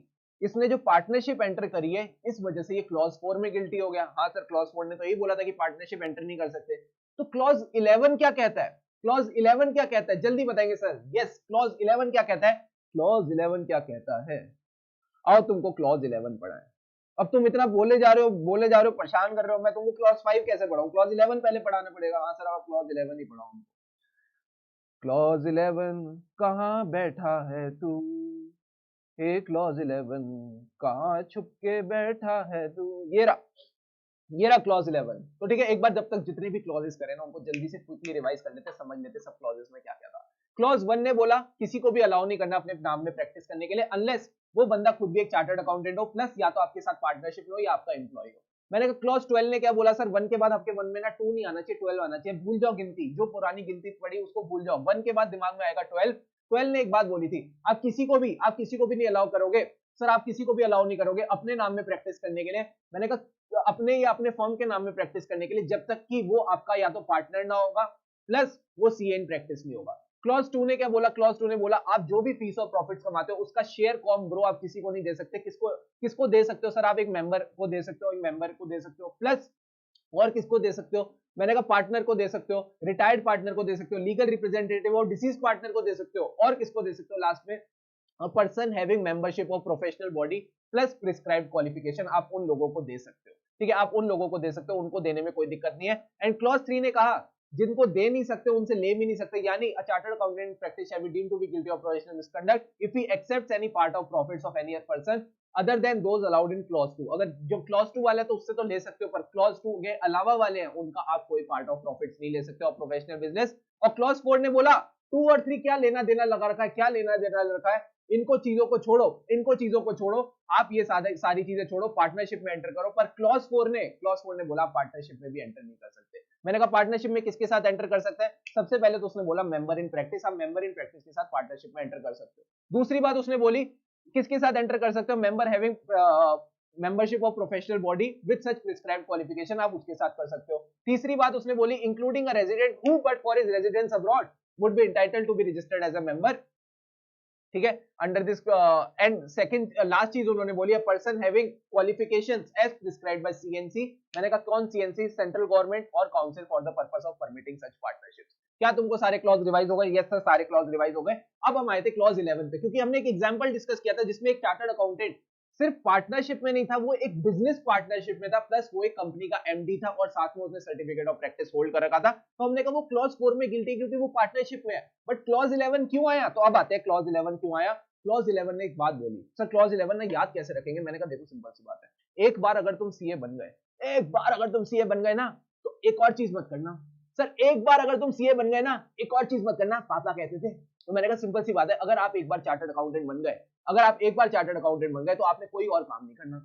इसने जो पार्टनरशिप एंटर करी है, इस वजह से ये क्लॉज 4 में गिल्टी हो गया। हाँ सर क्लॉज 4 ने तो यही बोला था कि पार्टनरशिप एंटर नहीं कर सकते। तो क्लॉज 11 क्या कहता है, क्लॉज 11 क्या कहता है, जल्दी बताएंगे सर। यस क्लॉज 11 क्या कहता है, क्लॉज 11 क्या कहता है, आओ तुमको क्लॉज 11 पढ़ा है। अब तुम इतना बोले जा रहे हो, परेशान कर रहे हो, मैं तुमको क्लॉज 5 कैसे पढ़ाऊं, क्लॉज 11 पहले पढ़ाना पड़ेगा। हाँ सर आप क्लॉज 11 ही पढ़ाओ। क्लॉज 11 कहाँ बैठा है तू, हे क्लॉज 11 कहाँ छुप के बैठा है तू, ये रहा क्लॉज 11। तो ठीक है, एक बार जब तक जितने भी क्लॉजेस करें ना उनको जल्दी से क्विकली रिवाइज कर लेते, समझ लेते सब क्लॉजेस में क्या क्या था। क्लॉज 1 ने बोला किसी को भी अलाउ नहीं करना अपने नाम में प्रैक्टिस करने के लिए अनलेस वो बंदा खुद भी एक चार्टर्ड अकाउंटेंट हो, प्लस या तो आपके साथ पार्टनरशिप में हो या आपका एम्प्लॉय हो। मैंने कहा क्लॉज 12 ने क्या बोला, सर 1 के बाद आपके 1 में ना 2 नहीं आना चाहिए, 12 आना चाहिए। भूल जाओ गिनती, जो पुरानी गिनती पड़ी उसको भूल जाओ, 1 के बाद दिमाग में आएगा 12। 12 ने एक बात बोली थी, आप किसी को भी नहीं अलाउ करोगे। सर आप किसी को भी अलाउ नहीं करोगे अपने नाम में प्रैक्टिस करने के लिए। मैंने कहा अपने या अपने फर्म के नाम में प्रैक्टिस करने के लिए, जब तक कि वो आपका या तो पार्टनर ना होगा, प्लस वो सीए इन प्रैक्टिस नहीं होगा। क्लॉज 2 ने क्या बोला, क्लॉज 2 ने बोला आप जो भी फीस और प्रॉफिट्स कमाते हो उसका शेयर कॉम ब्रो आप किसी को नहीं दे सकते। किसको दे सकते हो सर, आप एक मेंबर को दे सकते हो, एक मेंबर को दे सकते हो, प्लस और किसको दे सकते हो, मैंने कहा पार्टनर को दे सकते हो, रिटायर्ड पार्टनर को दे सकते हो, legal representative or deceased partner को दे सकते हो, और किसको दे सकते हो लास्ट में, person having membership of professional body plus prescribed qualification, आप उन लोगों को दे सकते हो। ठीक है, आप उन लोगों को दे सकते हो, उनको देने में कोई दिक्कत नहीं है। एंड क्लॉज 3 ने कहा जिनको दे नहीं सकते उनसे ले भी नहीं सकते, यानी a chartered accountant practice shall be deemed to be guilty of professional misconduct if he accepts any part of profits of any person other than those allowed in clause 2। अगर जो क्लॉज 2 वाले हैं तो उससे तो ले सकते हो, पर क्लॉज 2 के अलावा वाले हैं उनका आप कोई पार्ट ऑफ प्रॉफिट्स नहीं ले सकते हो प्रोफेशनल बिजनेस। और क्लॉज 4 ने बोला 2 और 3 क्या लेना देना लगा रखा है, क्या लेना देना रखा है, इनको चीजों को छोड़ो, इनको चीजों को छोड़ो, आप ये सारी चीजें छोड़ो, पार्टनरशिप में एंटर करो। पर क्लॉज 4 ने बोला पार्टनरशिप में भी एंटर नहीं कर सकते। मैंने कहा पार्टनरशिप में किसके साथ एंटर कर सकते हैं? सबसे पहले तो उसने बोला मेंबर इन प्रैक्टिस, आप मेंबर इन प्रैक्टिस के साथ पार्टनरशिप में एंटर कर सकते हो। दूसरी बात उसने बोली किसके साथ एंटर कर सकते हो? Member having membership of professional body with such prescribed qualification, आप उसके साथ कर सकते हो। तीसरी बात उसने बोली including a resident who but for his residence abroad would be entitled to be registered as a member, ठीक है, under this. And second last चीज उन्होंने बोली, a person having qualifications as prescribed by CNC. मैंने कहा कौन CNC? Central government और council for the purpose of permitting such partnerships. क्या तुमको सारे क्लॉज रिवाइज हो गए? यस सर, सारे क्लॉज रिवाइज हो गए। अब हम आए थे क्लॉज 11 पे, क्योंकि हमने एक एग्जांपल डिस्कस किया था जिसमें एक चार्टर्ड अकाउंटेंट सिर्फ पार्टनरशिप में नहीं था, वो एक बिजनेस पार्टनरशिप में था, प्लस वो एक कंपनी का एमडी था और साथ में उसने सर्टिफिकेट ऑफ प्रैक्टिस होल्ड कर रखा था। तो हमने कहा वो क्लॉज 4 में गिल्टी क्योंकि वो पार्टनरशिप में है। बट क्लॉज 11 क्यों आया? तो अब आते हैं क्लॉज 11 क्यों आया। क्लॉज 11 ने एक बात बोली, सर क्लॉज 11 ने याद कैसे रखेंगे? मैंने कहा देखो सिंपल सी बात है, एक बार अगर तुम सीए बन गए, एक बार अगर तुम सीए बन गए ना, तो एक और चीज मत करना। सर एक बार अगर तुम सीए बन गए ना, एक और चीज मत करना, पापा कहते थे। तो मैंने कहा सिंपल सी बात है, अगर आप एक बार चार्टर्ड अकाउंटेंट बन गए, अगर आप एक बार चार्टर्ड अकाउंटेंट बन गए तो आपने कोई और काम नहीं करना,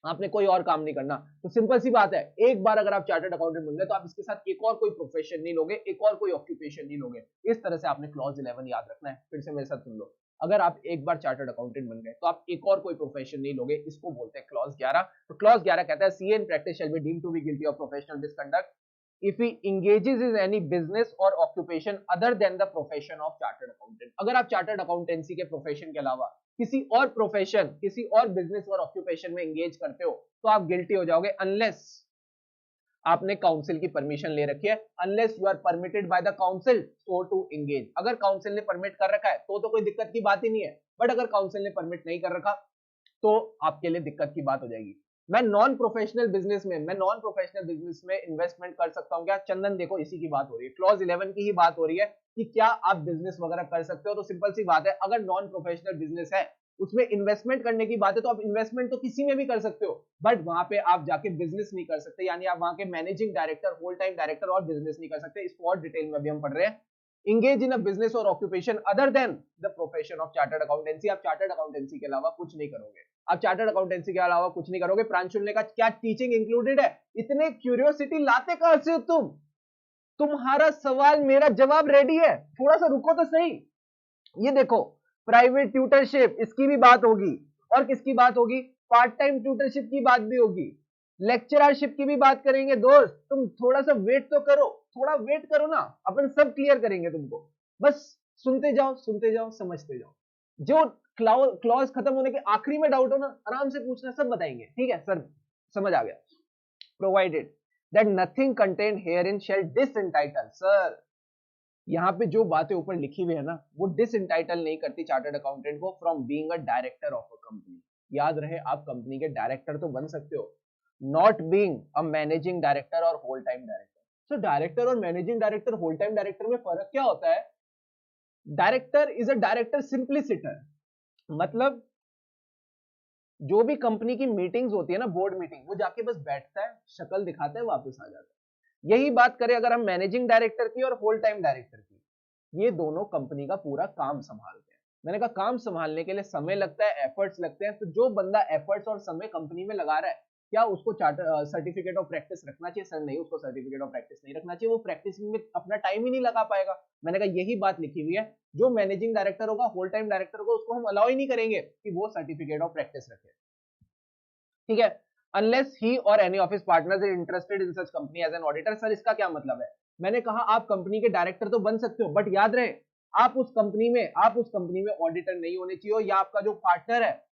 आपने कोई और काम नहीं करना। तो सिंपल सी बात है, एक बार अगर आप चार्टर्ड अकाउंटेंट बन गए तो आप इसके साथ एक और कोई प्रोफेशन नहीं लोगे, एक और कोई ऑक्यूपेशन नहीं लोगे। इस तरह से आपने क्लॉज 11 याद रखना है। फिर से मेरे साथ सुन लो, अगर आप एक बार चार्टर्ड अकाउंटेंट बन गए तो आप एक और कोई प्रोफेशन नहीं लोगे, इसको बोलते हैं क्लॉज 11। तो क्लॉज 11 कहता है CA in practice shall be deemed to be guilty of professional misconduct if he engages in any business or occupation other than the profession of chartered accountant। अगर आप चार्टर्ड अकाउंटेंसी के profession के अलावा किसी और profession, किसी और business or occupation में एंगेज करते हो तो आप गिल्टी हो जाओगे, अनलेस आपने काउंसिल की परमिशन ले रखी है, unless you are permitted by the council so to engage. अगर काउंसिल ने परमिट कर रखा है तो कोई दिक्कत की बात ही नहीं है, बट अगर काउंसिल ने परमिट नहीं कर रखा तो आपके लिए दिक्कत की बात हो जाएगी। मैं नॉन प्रोफेशनल बिजनेस में इन्वेस्टमेंट कर सकता हूं क्या? चंदन देखो इसी की बात हो रही है, क्लॉज 11 की ही बात हो रही है कि क्या आप बिजनेस वगैरह कर सकते हो। तो सिंपल सी बात है, अगर नॉन प्रोफेशनल बिजनेस है उसमें इन्वेस्टमेंट करने की बात है तो आप इन्वेस्टमेंट तो किसी में भी कर सकते हो, बट वहां पे आप जाके बिजनेस नहीं कर सकते, यानी आप वहां के managing director, whole time director और बिजनेस नहीं कर सकते। इसको और डिटेल में भी हम पढ़ रहे हैं। engage in a business or occupation other than the profession of chartered accountancy। आप चार्टर्ड अकाउंटेंसी के अलावा कुछ नहीं करोगे, आप चार्टर्ड अकाउंटेंसी के अलावा कुछ नहीं करोगे। प्रांशुल ने कहा क्या टीचिंग इंक्लूडेड है? इतने क्यूरियोसिटी लाते कहां से हो तुम? तुम्हारा सवाल मेरा जवाब रेडी है, थोड़ा सा रुको तो सही। ये देखो प्राइवेट ट्यूटरशिप, इसकी भी बात होगी, और किसकी बात होगी? पार्ट टाइम ट्यूटरशिप की बात भी होगी, लेक्चररशिप की भी बात करेंगे। दोस्त तुम थोड़ा सा वेट तो करो, थोड़ा वेट करो ना, अपन सब क्लियर करेंगे तुमको, बस सुनते जाओ सुनते जाओ समझते जाओ। जो क्लॉज खत्म होने के आखिरी में डाउट हो ना, आराम से पूछना, सब बताएंगे। ठीक है सर, समझ आ गया। Provided that nothing contained herein shall disentitle. Sir यहाँ पे जो बातें ऊपर लिखी हुई है ना, वो डिसएंटाइटल नहीं करती चार्टर्ड अकाउंटेंट को from being a director of a company. याद रहे, आप कंपनी के डायरेक्टर तो बन सकते हो, not being a managing director or whole time director. So director or managing director, whole time director में फर्क क्या होता है? Director is a director simpliciter, मतलब जो भी कंपनी की मीटिंग्स होती है ना, बोर्ड मीटिंग, वो जाके बस बैठता है, शक्ल दिखाता है, वापस आ जाता है। यही बात करें अगर हम मैनेजिंग डायरेक्टर की और होल टाइम डायरेक्टर की, ये दोनों कंपनी का पूरा काम संभालते हैं। मैंने कहा काम संभालने के लिए समय लगता है, एफर्ट्स लगते हैं, तो जो बंदा एफर्ट्स और समय कंपनी में लगा रहा है, क्या उसको चार्टर सर्टिफिकेट ऑफ प्रैक्टिस रखना चाहिए? सर नहीं, उसको सर्टिफिकेट ऑफ प्रैक्टिस नहीं रखना चाहिए, वो प्रैक्टिस में अपना टाइम ही नहीं लगा पाएगा। मैंने कहा यही बात लिखी हुई है, जो मैनेजिंग डायरेक्टर होगा, होल टाइम डायरेक्टर होगा, उसको हम अलाउ ही नहीं करेंगे कि वो सर्टिफिकेट ऑफ प्रैक्टिस रखे, ठीक है, unless he or any of his partners is interested in such company as an auditor. Sir इसका क्या मतलब है? मैंने कहा आप कंपनी के डायरेक्टर तो बन सकते हो, बट याद रहे आप उस कंपनी में ऑडिटर नहीं होने चाहिए, या आपका जो पार्टनर है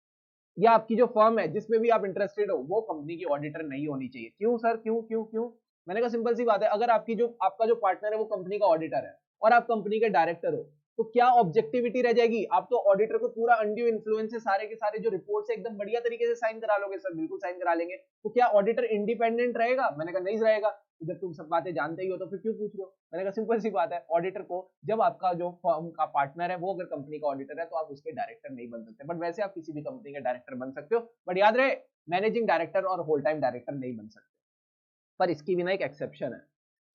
या आपकी जो फर्म है जिसमें भी आप इंटरेस्टेड हो, वो कंपनी की ऑडिटर नहीं होनी चाहिए। क्यों सर, क्यों क्यों क्यों? मैंने कहा सिंपल सी बात है, अगर आपका जो पार्टनर है वो कंपनी का ऑडिटर है और आप कंपनी के डायरेक्टर हो, तो क्या ऑब्जेक्टिविटी रह जाएगी? आप तो ऑडिटर को पूरा अनड्यू इन्फ्लुएंस से सारे के सारे जो रिपोर्ट्स है एकदम बढ़िया तरीके से साइन करा लोगे। सर बिल्कुल साइन करा लेंगे। तो क्या ऑडिटर इंडिपेंडेंट रहेगा? मैंने कहा नहीं रहेगा। तो जब तुम सब बातें जानते ही हो तो फिर क्यों पूछ रहे हो? मैंने कहा सिंपल सी बात है, ऑडिटर को जब आपका जो फर्म का पार्टनर है वो अगर कंपनी का ऑडिटर है तो आप उसके डायरेक्टर नहीं बन सकते, बट वैसे आप किसी भी कंपनी के डायरेक्टर बन सकते हो। बट याद रहे, managing director or whole time director नहीं बन सकते। पर इसकी भी ना एक एक्सेप्शन है,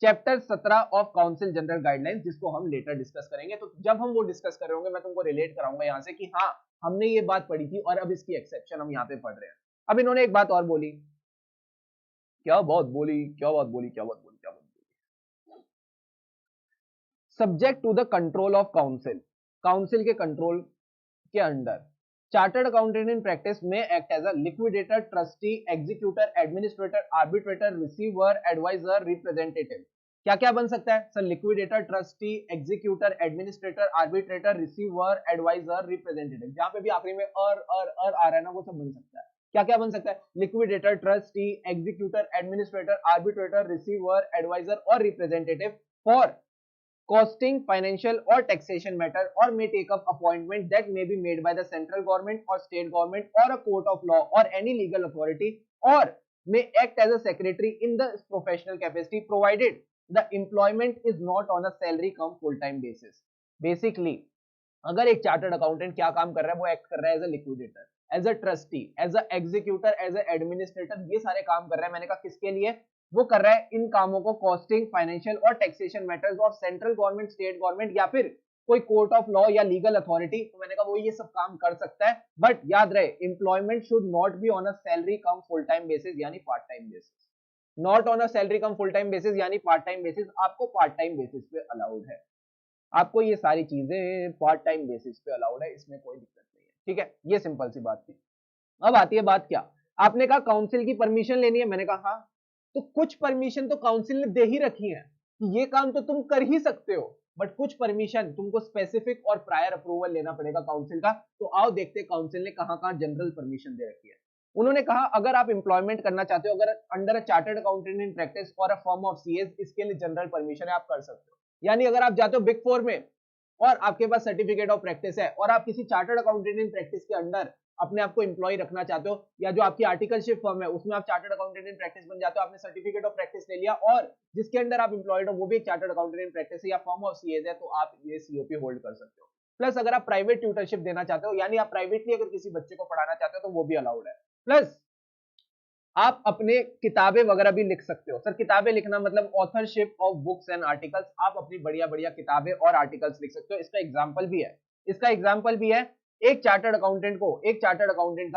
chapter 17 of council general guidelines, जिसको हम लेटर डिस्कस करेंगे। तो जब हम वो डिस्कस कर रहे होंगे मैं तुमको रिलेट कराऊंगा यहाँ से कि हाँ हमने ये बात पढ़ी थी और अब इसकी एक्सेप्शन हम यहाँ पे पढ़ रहे हैं। अब इन्होंने एक बात और बोली, क्या बात बोली, क्या बात बोली, क्या बात बोली, क्या बात बोली, subject to the control of council, council के कंट्रोल के under chartered accountant in practice में act as a liquidator, trustee, executor, administrator, arbitrator, receiver, adviser, representative. क्या क्या बन सकता है sir? Liquidator, trustee, executor, administrator, arbitrator, receiver, adviser, representative. जहां पे भी आखिरी में अर आ रहा है ना वो सब बन सकता है। क्या क्या बन सकता है? Liquidator, trustee, executor, administrator, arbitrator, receiver, adviser or representative for costing, financial or taxation matter, or may take up appointment that may be made by the central government or state government or a court of law or any legal authority, or may act as a secretary in the professional capacity provided the employment is not on a salary cum full time basis. Basically अगर एक chartered accountant क्या काम कर रहा है, वो act कर रहा है as a liquidator, as a trustee, as a executor, as a administrator, ये सारे काम कर रहा है। मैंने कहा किसके लिए? वो कर रहा है इन कामों को कॉस्टिंग, फाइनेंशियल और taxation matters of central government, state government या फिर कोई कोर्ट ऑफ लॉ या लीगल अथॉरिटी। तो मैंने कहा वो ये सब काम कर सकता है, बट याद रहे employment should not be on a salary cum full time basis यानी part time basis. Not on a salary cum full time basis यानी पार्ट टाइम बेसिस, आपको पार्ट टाइम बेसिस पे अलाउड है। आपको ये सारी चीजें पार्ट टाइम बेसिस पे अलाउड है, इसमें कोई दिक्कत नहीं है। ठीक है, ये सिंपल सी बात थी। अब आती है बात क्या, आपने कहा काउंसिल की परमिशन लेनी है। मैंने कहा हाँ, तो कुछ परमिशन तो काउंसिल ने दे ही रखी है कि ये काम तो तुम कर ही सकते हो, बट कुछ परमिशन तुमको स्पेसिफिक और प्रायर अप्रूवल लेना पड़ेगा काउंसिल का। तो आओ देखते हैं काउंसिल ने कहां-कहां जनरल परमिशन दे रखी है। उन्होंने कहा अगर आप एम्प्लॉयमेंट करना चाहते हो, अगर under a chartered accountant in practice or a firm of CS, इसके लिए जनरल परमिशन है, आप कर सकते हो। यानी अगर आप जाते हो बिग फोर में और आपके पास सर्टिफिकेट ऑफ प्रैक्टिस है और आप किसी चार्टर्ड अकाउंटेंट इन प्रैक्टिस के अंडर अपने आप को एम्प्लॉय रखना चाहते हो, या जो आपकी आर्टिकलशिप फर्म है उसमें आप चार्टर्ड अकाउंटेंट इन प्रैक्टिस बन जाते हो, आपने सर्टिफिकेट ऑफ प्रैक्टिस ले लिया और जिसके अंडर आप एम्प्लॉयड हो वो भी एक चार्टर्ड अकाउंटेंट इन प्रैक्टिस है या फर्म ऑफ सीएस है, तो आप ये सीओपी होल्ड कर सकते हो। प्लस अगर आप प्राइवेट ट्यूटरशिप देना चाहते हो, यानी आप प्राइवेटली अगर किसी बच्चे को पढ़ाना चाहते हो तो वो भी अलाउड है। प्लस आप अपने किताबें वगैरह भी लिख सकते हो। सर किताबें लिखना मतलब authorship of books and articles, आप अपनी बढ़िया बढ़िया किताबें और आर्टिकल्स लिख सकते हो। इसका एग्जांपल भी है, इसका एग्जांपल भी है। एक चार्टर्ड अकाउंटेंट को, एक चार्टर्ड अकाउंटेंट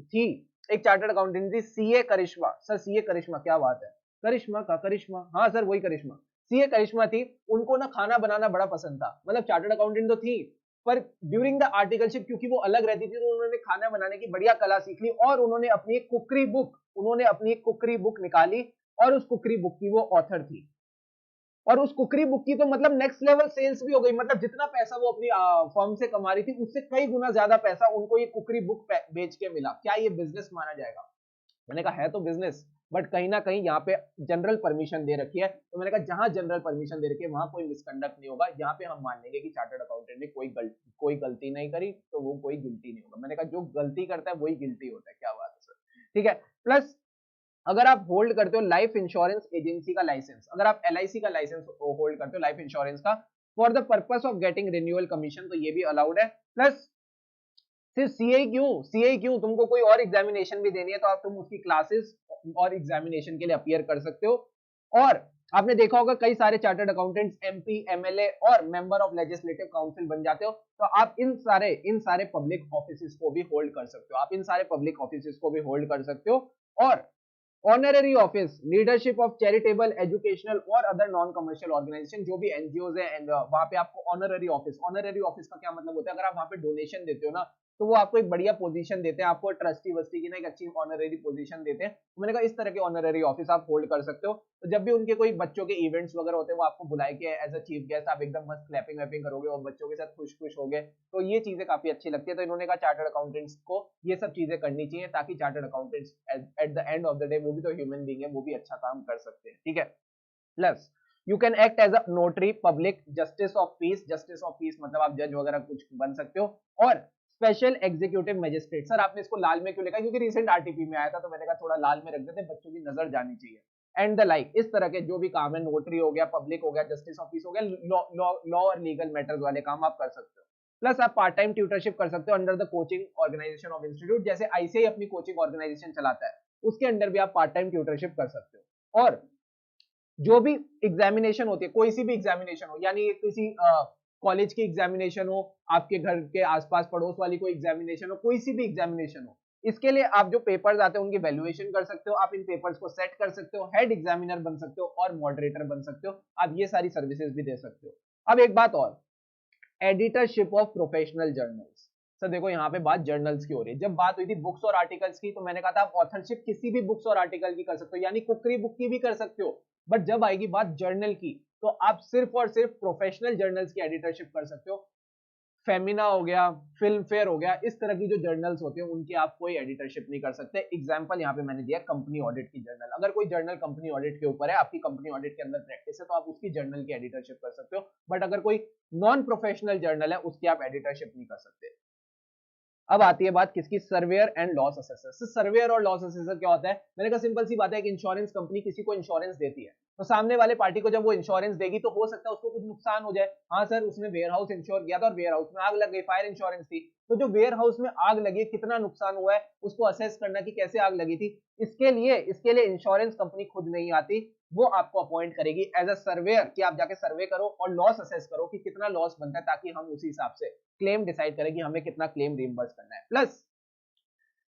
थी, एक चार्टर्ड अकाउंटेंट थी सीए करिश्मा। सर सीए करिश्मा, क्या बात है, करिश्मा का करिश्मा, हाँ सर वही करिश्मा, सीए करिश्मा थी। उनको ना खाना बनाना बड़ा पसंद था, मतलब चार्टर्ड अकाउंटेंट तो थी पर ड्यूरिंग द आर्टिकलशिप क्योंकि वो अलग रहती थी तो उन्होंने खाना बनाने की बढ़िया कला सीख ली और उन्होंने अपनी एक कुकरी बुक निकाली और उस कुकरी बुक की वो ऑथर थी। और उस कुकरी बुक की तो मतलब नेक्स्ट लेवल सेल्स भी हो गई, मतलब जितना पैसा वो अपनी फर्म से कमा रही थी उससे कई गुना ज्यादा पैसा उनको ये कुकरी बुक बेच के मिला। क्या ये बिजनेस माना जाएगा? मैंने कहा है तो बिजनेस, बट कहीं ना कहीं यहाँ पे जनरल परमिशन दे रखी है। तो मैंने कहा जहां जनरल परमिशन दे रखी है वहां कोई मिसकंडक्ट नहीं होगा, यहाँ पे हम मान लेंगे कि चार्टर्ड अकाउंटेंट ने कोई गलती नहीं करी तो वो कोई गिल्टी नहीं होगा। मैंने कहा जो गलती करता है वही गिल्टी होता है। क्या बात है सर, ठीक है। प्लस अगर आप होल्ड करते हो लाइफ इंश्योरेंस एजेंसी का लाइसेंस, अगर आप एलआईसी का लाइसेंस होल्ड करते हो लाइफ इंश्योरेंस का for the purpose of getting renewal commission, तो ये भी अलाउड है। प्लस सिर्फ सीए क्यों, तुमको कोई और एग्जामिनेशन भी देनी है तो आप तुम उसकी क्लासेस और एग्जामिनेशन के लिए अपीयर कर सकते हो। और आपने देखा होगा कई सारे चार्टर्ड अकाउंटेंट्स एमपी, एमएलए और मेंबर ऑफ लेजिस्लेटिव काउंसिल बन जाते हो, तो आप इन सारे पब्लिक ऑफिसेस को भी होल्ड कर सकते हो, आप इन सारे पब्लिक ऑफिसेस को भी होल्ड कर सकते हो। और honorary office, leadership of charitable, educational और अदर नॉन कमर्शियल ऑर्गेनाइजेशन, जो भी एनजीओ है वहां पे आपको ऑनररी ऑफिस का क्या मतलब होता है, अगर आप वहां पे डोनेशन देते हो ना तो वो आपको एक बढ़िया पोजीशन देते हैं, आपको ट्रस्टी वस्टी की ना एक अच्छी ऑनररी पोजीशन देते हैं। तो मैंने कहा इस तरह के ऑनररी ऑफिस आप होल्ड कर सकते हो, तो जब भी उनके कोई बच्चों के इवेंट्स वगैरह होते हैं वो आपको बुलाए के एज अ चीफ गेस्ट आप एकदम मस्त क्लैपिंग वैपिंग करोगे और बच्चों के साथ खुश होगे, तो ये चीजें काफी अच्छी लगती है। तो इन्होंने कहा चार्टर्ड अकाउंटेंट्स को ये सब चीजें करनी चाहिए ताकि chartered accountants at the end of the day वो भी तो ह्यूमन बीइंग है, वो भी अच्छा काम कर सकते हैं। ठीक है। Plus you can act as a notary, public, justice of peace, justice of peace मतलब आप जज वगैरह कुछ बन सकते हो, और स्पेशल एग्जीक्यूटिव मजिस्ट्रेट। सर आपने इसको लाल में क्यों लिखा? क्योंकि रिसेंट आरटीपी में आया था तो मैंने कहा थोड़ा लाल में रख देते, बच्चों की नजर जानी चाहिए। एंड द लाइक, इस तरह के जो भी काम है, नोटरी हो गया, पब्लिक हो गया, जस्टिस ऑफ पीस हो गया, लॉ और लीगल मैटर्स वाले काम आप कर सकते हो। प्लस आप पार्ट टाइम ट्यूटरशिप कर सकते हो under the coaching organisation of institute, जैसे आईसीआई अपनी कोचिंग ऑर्गेनाइजेशन चलाता है, उसके अंडर भी आप पार्ट टाइम ट्यूटरशिप कर सकते हो। और जो भी एग्जामिनेशन होती है, कोई सी भी एग्जामिनेशन हो, यानी किसी कॉलेज की एग्जामिनेशन हो, आपके घर के आसपास पड़ोस वाली कोई एग्जामिनेशन हो, कोई सी भी एग्जामिनेशन हो, इसके लिए आप जो पेपर्स आते हैं उनकी वैल्यूएशन कर सकते हो, आप इन पेपर्स को सेट कर सकते हो, हेड एग्जामिनर बन सकते हो और मॉडरेटर बन सकते हो, आप ये सारी सर्विसेज भी दे सकते हो। अब एक बात और, editorship of professional journals. Sir देखो यहाँ पे बात जर्नल्स की हो रही है, जब बात हुई थी बुक्स और आर्टिकल्स की तो मैंने कहा था आप ऑथरशिप किसी भी बुक्स और आर्टिकल की कर सकते हो, यानी कुकरी बुक की भी कर सकते हो, बट जब आएगी बात जर्नल की तो आप सिर्फ और सिर्फ प्रोफेशनल जर्नल्स की एडिटरशिप कर सकते हो। फेमिना हो गया, फिल्म फेयर हो गया, इस तरह की जो जर्नल्स होते हैं उनकी आप कोई एडिटरशिप नहीं कर सकते। एग्जांपल यहाँ पे मैंने दिया कंपनी ऑडिट की जर्नल, अगर कोई जर्नल कंपनी ऑडिट के ऊपर है, आपकी कंपनी ऑडिट के अंदर प्रैक्टिस है तो आप उसकी जर्नल की एडिटरशिप कर सकते हो, बट अगर कोई नॉन प्रोफेशनल जर्नल है उसकी आप एडिटरशिप नहीं कर सकते। अब आती है बात किसकी? Surveyor and loss assessor. Surveyor और लॉस असेसर क्या होता है? मैंने कहा सिंपल सी बात है, कि इंश्योरेंस कंपनी किसी को इंश्योरेंस देती है, तो सामने वाले पार्टी को जब वो इंश्योरेंस देगी तो हो सकता है उसको कुछ नुकसान हो जाए। हाँ सर, उसने वेयर हाउस इंश्योर किया था और वेयर हाउस में आग लग गई, फायर इंश्योरेंस थी, तो जो वेयर हाउस में आग लगी, कितना नुकसान हुआ है उसको असेस करना कि कैसे आग लगी थी, इसके लिए इंश्योरेंस कंपनी खुद नहीं आती, वो आपको अपॉइंट करेगी एज अ सर्वेयर, कि आप जाके सर्वे करो और लॉस असेस करो कि कितना लॉस बनता है, ताकि हम उसी हिसाब से क्लेम डिसाइड करें कि हमें कितना क्लेम रिइंबर्स करना है। Plus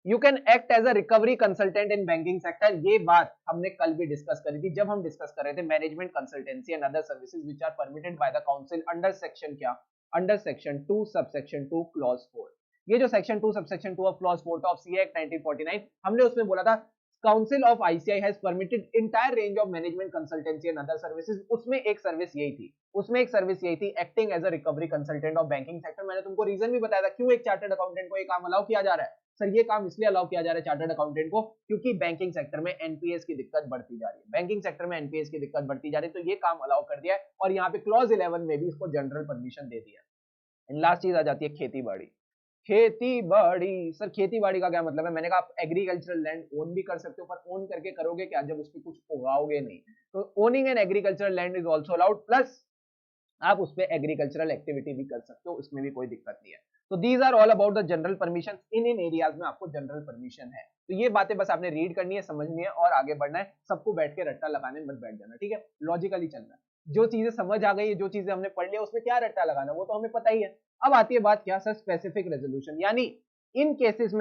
you can act as a recovery consultant in banking sector. ये बात हमने कल भी डिस्कस करी थी जब हम डिस्कस कर रहे थे management consultancy and other services which are permitted by the council under section क्या? Under section 2 subsection 2 clause 4। ये जो सेक्शन 2 सबसेक्शन 2 ऑफ क्लॉज 4 था ऑफ सीए एक्ट 1949, हमने उसमें बोला था council of ICAI has permitted entire range of management consultancy and other services. उसमें एक सर्विस यही थी acting as a recovery consultant of banking sector. मैंने तुमको रीजन भी बताया था क्यों एक चार्टर्ड अकाउंटेंट को ये काम अलाउ किया जा रहा है। सर ये काम इसलिए अलाउ किया जा रहा है चार्टर्ड अकाउंटेंट को क्योंकि बैंकिंग सेक्टर में एनपीएस की दिक्कत बढ़ती जा रही है, तो ये काम अलाउ कर दिया है, और यहाँ पे क्लॉज 11 में भी इसको जनरल परमिशन दे दिया है। लास्ट चीज आ जाती है खेती बाड़ी। सर खेती बाड़ी का क्या मतलब है? मैंने कहा आप एग्रीकल्चरल लैंड ओन भी कर सकते हो, पर ओन करके करोगे क्या जब उस पर कुछ उगाओगे नहीं, तो owning an agricultural land is also allowed, plus आप उस पर एग्रीकल्चरल एक्टिविटी भी कर सकते हो, उसमें भी कोई दिक्कत नहीं है। तो these are all about the general permission, इन एरियाज में आपको जनरल परमिशन है। तो ये बातें बस आपने रीड करनी है, समझनी है और आगे बढ़ना है। सबको बैठ के रट्टा लगाने मत बैठ जाना, ठीक है? लॉजिकली चलना है। जो चीजें समझ आ गई है, जो चीजें हमने पढ़ लिया, उसमें क्या रट्टा लगाना वो तो हमें पता ही है। अब आती है बात क्या? सर स्पेसिफिक रेजोल्यूशन, यानी इन केसेस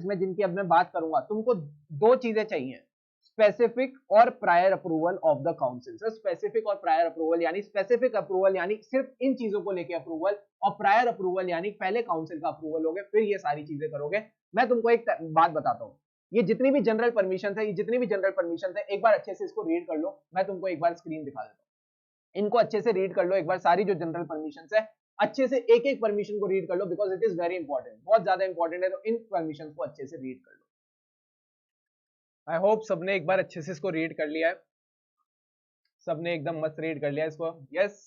में जिनकी अब मैं बात करूंगा, तुमको दो चीजें चाहिए, स्पेसिफिक और prior approval of the council. Sir specific और प्रायर अप्रूवल, यानी स्पेसिफिक अप्रूवल यानी सिर्फ इन चीजों को लेके अप्रूवल, और प्रायर अप्रूवल यानी पहले काउंसिल का अप्रूवल हो गया, फिर ये सारी चीजें करोगे। मैं तुमको एक बात बताता हूँ, ये जितनी भी जनरल परमिशन है, एक बार अच्छे से इसको रीड कर लो। मैं तुमको एक बार स्क्रीन दिखा देता हूँ, इनको अच्छे से रीड कर लो एक बार, सारी जो जनरल परमिशन है अच्छे से एक एक परमिशन को रीड कर लो, because it is very important, बहुत ज्यादा इंपॉर्टेंट है, तो इन परमिशन को अच्छे से रीड कर लो। आई होप सबने एक बार अच्छे से इसको रीड कर लिया है, सबने एकदम मस्त रीड कर लिया इसको। यस।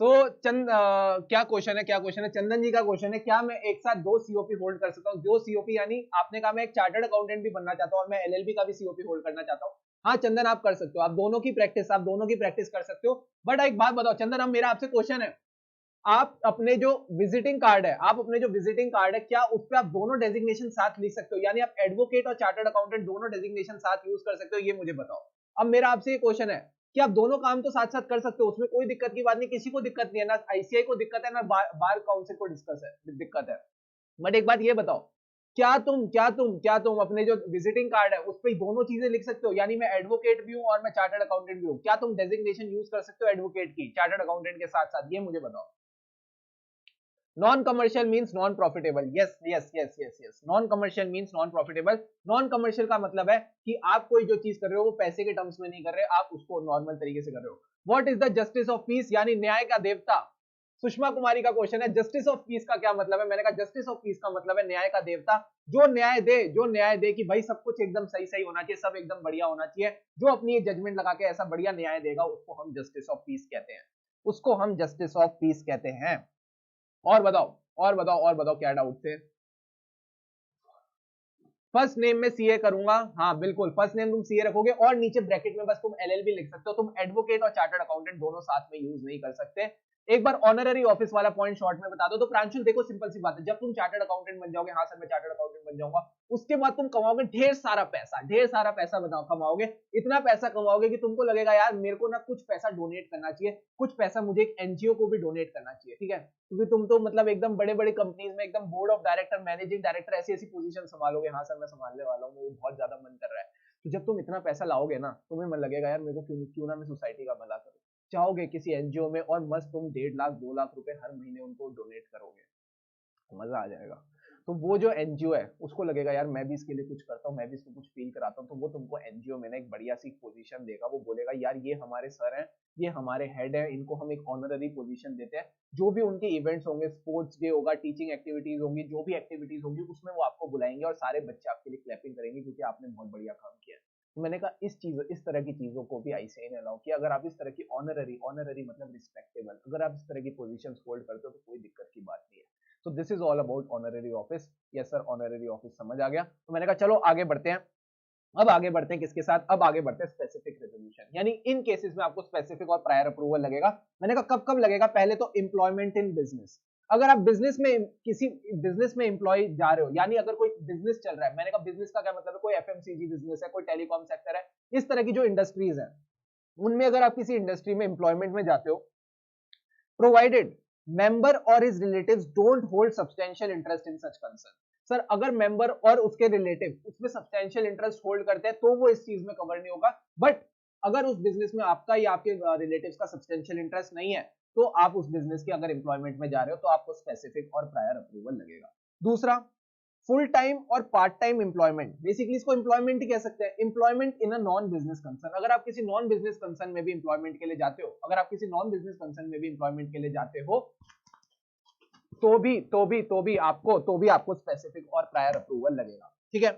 सो क्या क्वेश्चन है? चंदन जी का क्वेश्चन है, क्या मैं एक साथ दो सीओपी होल्ड कर सकता हूँ? दो सीओपी यानी आपने कहा मैं एक चार्टर्ड अकाउंटेंट भी बनना चाहता हूँ और मैं एलएलबी का भी सीओपी होल्ड करना चाहता हूँ। हाँ चंदन आप कर सकते हो, आप दोनों की प्रैक्टिस कर सकते हो। बट एक बात बताओ चंदन, अब मेरा आपसे क्वेश्चन है, आप अपने जो विजिटिंग कार्ड है, क्या उस पर आप दोनों डेजिग्नेशन साथ लिख सकते हो? यानी आप एडवोकेट और चार्टर्ड अकाउंटेंट दोनों डेजिग्नेशन साथ यूज कर सकते हो? ये मुझे बताओ। अब मेरा आपसे ये क्वेश्चन है कि आप दोनों काम तो साथ साथ कर सकते हो, उसमें कोई दिक्कत की बात नहीं, किसी को दिक्कत नहीं है, ना आईसीआई को दिक्कत है, ना बार काउंसिल को दिक्कत है। बट एक बात ये बताओ, क्या तुम अपने जो विजिटिंग कार्ड है उस पर दोनों चीजें लिख सकते हो? यानी मैं एडवोकेट भी हूं और मैं चार्टर्ड अकाउंटेंट भी हूं, क्या तुम डेजिग्नेशन यूज कर सकते हो एडवोकेट की चार्टर्ड अकाउंटेंट के साथ साथ? ये मुझे बताओ। Non commercial means non profitable. Yes, non commercial means non profitable. Non commercial का मतलब है कि आप कोई जो चीज कर रहे हो वो पैसे के टर्म्स में नहीं कर रहे, आप उसको नॉर्मल तरीके से कर रहे हो। What is the justice of piece, यानी न्याय का देवता? सुषमा कुमारी का क्वेश्चन है जस्टिस ऑफ पीस का क्या मतलब है। मैंने कहा जस्टिस ऑफ पीस का मतलब है न्याय का देवता, जो न्याय दे कि भाई सब कुछ एकदम सही सही होना चाहिए, सब एकदम बढ़िया होना चाहिए, जो अपनी जजमेंट लगा के ऐसा बढ़िया न्याय देगा, उसको हम जस्टिस ऑफ पीस कहते हैं, उसको हम जस्टिस ऑफ पीस कहते हैं। और बताओ और बताओ और बताओ क्या डाउट थे। फर्स्ट नेम में सीए करूंगा, हाँ बिल्कुल फर्स्ट नेम तुम सीए रखोगे और नीचे ब्रैकेट में बस तुम एलएलबी लिख सकते हो, तुम एडवोकेट और चार्टर्ड अकाउंटेंट दोनों साथ में यूज नहीं कर सकते। एक बार ऑनररी ऑफिस वाला पॉइंट शॉर्ट में बता दो। तो प्रांशुल देखो सिंपल सी बात है, जब तुम चार्टर्ड अकाउंटेंट बन जाओगे, हाँ सर मैं चार्टर्ड अकाउंटेंट बन जाऊंगा, उसके बाद तुम कमाओगे ढेर सारा पैसा बताओ कमाओगे, इतना पैसा कमाओगे कि तुमको लगेगा यार मेरे को ना कुछ पैसा डोनेट करना चाहिए, कुछ पैसा मुझे एक एनजीओ को भी डोनेट करना चाहिए, ठीक है, क्योंकि तुम तो मतलब एकदम बड़े बड़े कंपनीज में एकदम board of director, managing director ऐसी ऐसी पोजीशन संभालोगे, हाँ सर मैं संभालने वाला हूँ, मुझे बहुत ज्यादा मन कर रहा है। तो जब तुम इतना पैसा लाओगे ना, तुम्हें मन लगेगा यार मेरे को क्यों ना मैं सोसाइटी का भला करूं, चाहोगे किसी एनजीओ में और मस्त तुम 1.5 लाख 2 लाख रुपए हर महीने उनको डोनेट करोगे, मजा आ जाएगा। तो वो जो एनजीओ है उसको लगेगा यार मैं भी इसके लिए कुछ करता हूँ, मैं भी इसको कुछ फील कराता हूँ, तो वो तुमको एनजीओ में ना एक बढ़िया सी पोजीशन देगा, वो बोलेगा यार ये हमारे सर हैं, ये हमारे हेड है, इनको हम एक ऑनररी पोजीशन देते हैं, जो भी उनके इवेंट्स होंगे, स्पोर्ट्स डे होगा, टीचिंग एक्टिविटीज होंगी, जो भी एक्टिविटीज होंगी उसमें वो आपको बुलाएंगे और सारे बच्चे आपके लिए क्लैपिंग करेंगे क्योंकि आपने बहुत बढ़िया काम किया है। तो मैंने कहा इस तरह की चीजों को भी आईसीएआई ने अलाउ किया। अगर आप इस तरह की ऑनररी मतलब रिस्पेक्टेबल, अगर आप इस तरह की पोजीशंस होल्ड करते हो तो कोई दिक्कत की बात नहीं है। So this is all about honorary office. Yes sir honorary office समझ आ गया। तो मैंने कहा चलो आगे बढ़ते हैं। अब आगे बढ़ते हैं किसके साथ, अब आगे बढ़ते हैं स्पेसिफिक रेजोल्यूशन, यानी इन केसेस में आपको स्पेसिफिक और प्रायर अप्रूवल लगेगा। मैंने कहा कब कब लगेगा, पहले तो एम्प्लॉयमेंट इन बिजनेस, अगर आप बिजनेस में किसी बिजनेस में एम्प्लॉय जा रहे हो, यानी अगर कोई बिजनेस चल रहा है, मैंने कहा बिजनेस का क्या मतलब है, कोई एफएमसीजी बिजनेस है, कोई टेलीकॉम सेक्टर है, इस तरह की जो इंडस्ट्रीज है उनमें अगर आप किसी इंडस्ट्री में एम्प्लॉयमेंट में जाते हो, प्रोवाइडेड मेंबर और his relatives don't hold substantial interest in such concern. Sir अगर मेंबर और उसके रिलेटिव उसमें सब्सटेंशियल इंटरेस्ट होल्ड करते हैं तो वो इस चीज में कवर नहीं होगा, बट अगर उस बिजनेस में आपका या आपके रिलेटिव्स का सब्सटेंशियल इंटरेस्ट नहीं है तो आप उस बिजनेस के अगर एम्प्लॉयमेंट में जा रहे हो तो आपको स्पेसिफिक और प्रायर अप्रूवल लगेगा। दूसरा, full time or part time employment, basically इसको एम्प्लॉयमेंट ही कह सकते हैं, employment in a non business concern, अगर आप किसी नॉन बिजनेस कंसर्न में भी एम्प्लॉयमेंट के लिए जाते हो, अगर आप किसी नॉन बिजनेस कंसर्न में भी एम्प्लॉयमेंट के लिए जाते हो तो भी आपको स्पेसिफिक और प्रायर अप्रूवल लगेगा, ठीक है।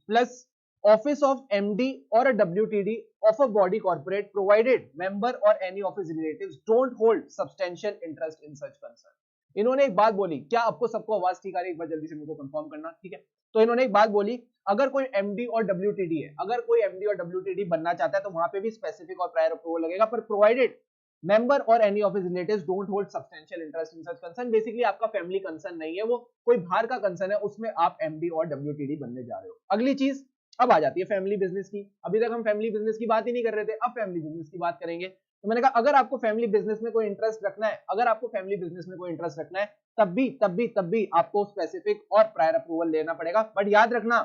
Plus office of MD or a WTD of a body corporate provided member or any of his relatives don't hold substantial interest in such concern. इन्होंने एक बात बोली, क्या आपको सबको आवाज ठीक आ रही है, एक बार जल्दी से मुझको कंफर्म करना, ठीक है। तो इन्होंने एक बात बोली, अगर कोई एमडी और डब्ल्यूटीडी है, अगर कोई एमडी और डब्ल्यूटीडी बनना चाहता है तो वहां पे भी स्पेसिफिक और प्रायर अप्रूवल लगेगा, पर provided member or any of his relatives don't hold substantial interest in such concern. Basically आपका फैमिली कंसर्न नहीं है, वो कोई बाहर का कंसर्न है, उसमें आप एमडी और डब्ल्यूटीडी बनने जा रहे हो। अगली चीज अब आ जाती है फैमिली बिजनेस की, अभी तक हम फैमिली बिजनेस की बात ही नहीं कर रहे थे, अब फैमिली बिजनेस की बात करेंगे। तो मैंने कहा अगर आपको फैमिली बिजनेस में कोई इंटरेस्ट रखना है, अगर आपको फैमिली बिजनेस में कोई इंटरेस्ट रखना है तब भी आपको स्पेसिफिक और प्रायर अप्रूवल लेना पड़ेगा, बट याद रखना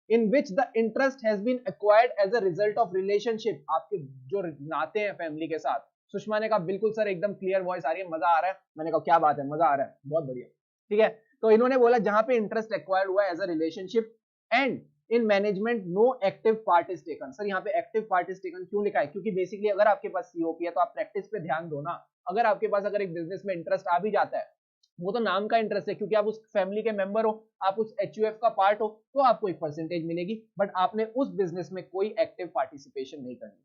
in which the interest has been acquired as a result of relationship, आपके जो नाते हैं फैमिली के साथ। सुषमा ने कहा बिल्कुल सर एकदम क्लियर वॉइस आ रही है, मजा आ रहा है। मैंने कहा क्या बात है, मजा आ रहा है, बहुत बढ़िया, ठीक है। तो इन्होंने बोला जहां पे इंटरेस्ट एक्वायर्ड हुआ as a relationship and in management no active part is taken. Sir यहाँ पे एक्टिव पार्ट इज टेकन क्यों लिखा है, क्योंकि बेसिकली अगर आपके पास सीओपी है तो आप प्रैक्टिस पे ध्यान दो ना, अगर आपके पास अगर एक बिजनेस में इंटरेस्ट आ भी जाता है वो तो नाम का इंटरेस्ट है, क्योंकि आप उस फैमिली के मेंबर हो, आप उस एचयूएफ का पार्ट हो, तो आपको एक परसेंटेज मिलेगी, बट आपने उस बिजनेस में कोई एक्टिव पार्टिसिपेशन नहीं करनी।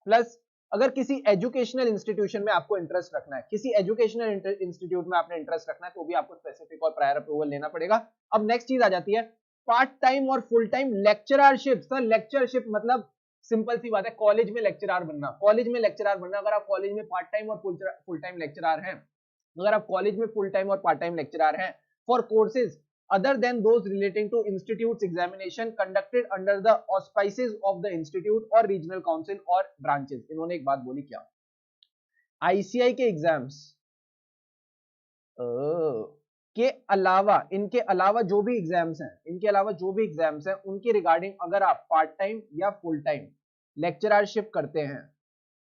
प्लस अगर किसी एजुकेशनल इंस्टीट्यूशन में आपको इंटरेस्ट रखना है, किसी एजुकेशनल इंस्टीट्यूट में आपने इंटरेस्ट रखना है तो भी आपको स्पेसिफिक और प्रायर अप्रूवल लेना पड़ेगा। अब नेक्स्ट चीज आ जाती है part time or full time lecturership. Sir lectureship मतलब सिंपल सी बात है, कॉलेज में लेक्चरार बनना, कॉलेज में लेक्चरार बनना। अगर आप कॉलेज में part time or full time lecturer हैं, अगर आप कॉलेज में full time or part time lecturer हैं for courses other than those relating to institute examination conducted under the auspices of the institute or regional council or branches. इन्होंने एक बात बोली, क्या आईसीआई के एग्जाम्स के अलावा, इनके अलावा जो भी एग्जाम्स हैं, इनके अलावा जो भी एग्जाम्स हैं उनके रिगार्डिंग अगर आप पार्ट टाइम या फुल टाइम लेक्चररशिप करते हैं,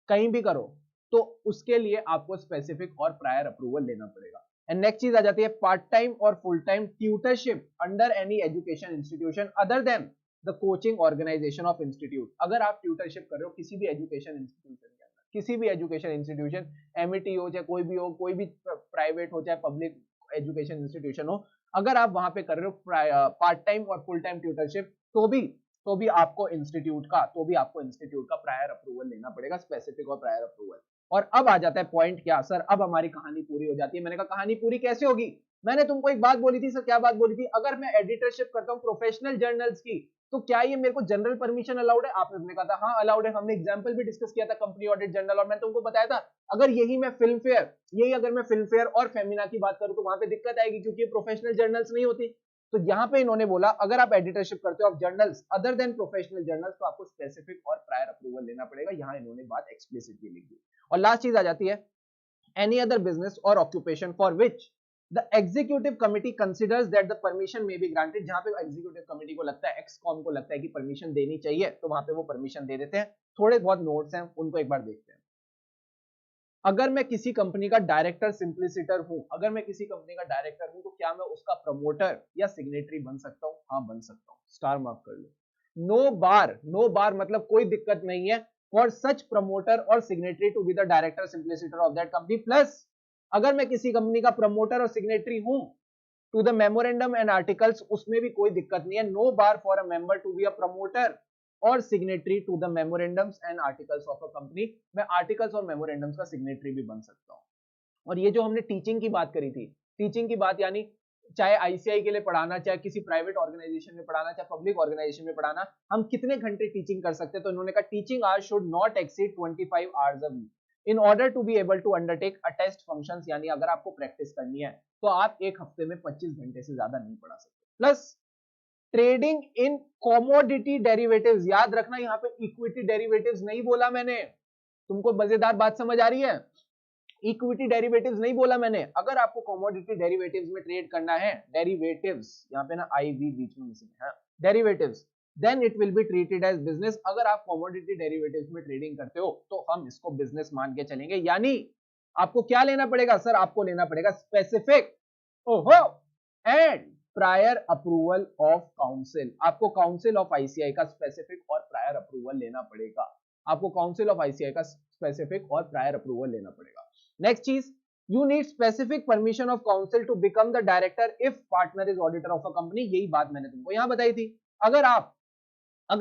कहीं भी करो, तो उसके लिए आपको स्पेसिफिक और प्रायर अप्रूवल लेना पड़ेगा। एंड नेक्स्ट चीज आ जाती है part time or full time tutorship under any education institution other than the coaching organisation of institute. अगर आप ट्यूटरशिप कर रहे हो किसी भी एजुकेशन इंस्टीट्यूशन के अंदर, किसी भी एजुकेशन इंस्टीट्यूशन, एमईटी हो चाहे कोई भी हो, कोई भी प्राइवेट हो चाहे पब्लिक एजुकेशन इंस्टीट्यूशन हो, अगर आप वहां पे कर रहे हो part time or full time tutorship, तो भी आपको इंस्टीट्यूट का प्रायर अप्रूवल लेना पड़ेगा, स्पेसिफिक और प्रायर अप्रूवल। और अब आ जाता है पॉइंट, क्या सर अब हमारी कहानी पूरी हो जाती है। मैंने कहा कहानी पूरी कैसे होगी, मैंने तुमको एक बात बोली थी सर, क्या बात बोली थी, अगर मैं एडिटरशिप करता हूं प्रोफेशनल जर्नल्स की, तो क्या ये मेरे को जनरल परमिशन अलाउड है? आपने कहा था हाँ अलाउड है, हमने एग्जांपल भी डिस्कस किया था कंपनी ऑडिट जनरल, और मैंने तुमको बताया था अगर मैं फिल्म फेयर और फेमिना की बात करूं तो वहां पे दिक्कत आएगी, क्योंकि ये प्रोफेशनल जर्नल्स नहीं होती। तो यहाँ पे इन्होंने बोला अगर आप एडिटरशिप करते हो of journals other than professional journals, तो आपको स्पेसिफिक और प्रायर अप्रूवल लेना पड़ेगा। यहाँ इन्होंने बात एक्सप्लिसिटली लिख दी। और लास्ट चीज आ जाती है, any other business or occupation for which the executive committee considers that the permission may be granted, जहां पे executive committee को लगता है, एक्सकॉम को लगता है कि परमिशन देनी चाहिए, तो वहां पे वो परमिशन दे देते हैं। थोड़े बहुत नोट्स हैं, उनको एक बार देखते हैं। अगर मैं किसी कंपनी का डायरेक्टर सिंप्लिसिटर हूं, तो क्या मैं उसका प्रमोटर या सिग्नेटरी बन सकता हूं? हाँ बन सकता हूं, स्टार मार्क कर लो। नो बार मतलब कोई दिक्कत नहीं है फॉर सच प्रमोटर और signatory to be the director simpliciter of that company. Plus अगर मैं किसी कंपनी का प्रमोटर और सिग्नेटरी हूं to the memorandum and articles, उसमें भी कोई दिक्कत नहीं है। No bar for a member to be a promoter और signatory to the memorandums and articles of a company. मैं आर्टिकल्स और मेमोरेंडम्स का सिग्नेटरी भी बन सकता हूं। और ये जो हमने टीचिंग की बात करी थी, टीचिंग की बात यानी चाहे आईसीआई के लिए पढ़ाना, चाहे किसी प्राइवेट ऑर्गेनाइजेशन में पढ़ाना, चाहे पब्लिक ऑर्गेनाइजेशन में पढ़ाना, हम कितने घंटे टीचिंग कर सकते हैं? तो इन्होंने कहा teaching hours should not exceed 25 hours a week in order to be able to undertake attest functions, यानी अगर आपको प्रैक्टिस करनी है तो आप एक हफ्ते में 25 घंटे से ज्यादा नहीं पढ़ा सकते। Plus trading in commodity derivatives, याद रखना यहां पे इक्विटी डेरिवेटिव्स नहीं बोला मैंने, तुमको मजेदार बात समझ आ रही है? इक्विटी डेरिवेटिव्स नहीं बोला मैंने। अगर आपको कॉमोडिटी डेरिवेटिव्स में ट्रेड करना है, डेरिवेटिव्स यहां पे ना आईवी बीच में मिसिंग है, derivatives, then it will be treated as business. अगर आप कॉमोडिटी डेरिवेटिव्स में ट्रेडिंग करते हो तो हम इसको बिजनेस मान के चलेंगे। यानी आपको क्या लेना पड़ेगा सर? आपको लेना पड़ेगा specific and prior approval of council. आपको काउंसिल ऑफ आईसीआई का स्पेसिफिक और प्रायर अप्रूवल लेना पड़ेगा। आपको काउंसिल ऑफ आईसीआई का स्पेसिफिक और प्रायर अप्रूवल लेना पड़ेगा। नेक्स्ट चीज, you need specific permission of council to become the director if partner is auditor of a company. यही बात मैंने तुमको यहां बताई थी। अगर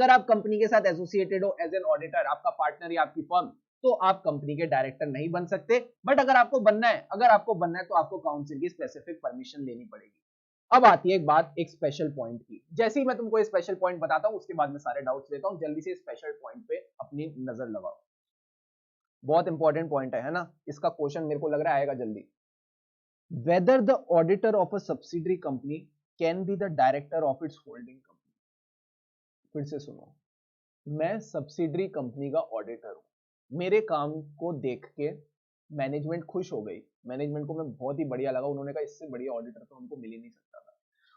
आप कंपनी के साथ एसोसिएटेड हो एज एन ऑडिटर, आपका पार्टनर या आपकी फर्म, तो आप कंपनी के डायरेक्टर नहीं बन सकते। बट अगर आपको बनना है तो आपको काउंसिल की स्पेसिफिक परमिशन लेनी पड़ेगी। अब आती है एक बात, एक स्पेशल पॉइंट की। जैसे ही मैं तुमको ये स्पेशल पॉइंट बताता हूं उसके बाद मैं सारे डाउट्स लेता हूं। जल्दी से स्पेशल पॉइंट पे अपनी नजर लगाओ, बहुत इंपॉर्टेंट पॉइंट है ना, इसका क्वेश्चन मेरे को लग रहा है आएगा जल्दी। Whether the auditor of a subsidiary company can be the director of its holding company. फिर से सुनो, मैं सब्सिडरी कंपनी का ऑडिटर हूं, मेरे काम को देख के मैनेजमेंट खुश हो गई, मैनेजमेंट को मैं बहुत ही बढ़िया लगा, उन्होंने कहा इससे बढ़िया ऑडिटर तो हमको मिल ही नहीं सकता था।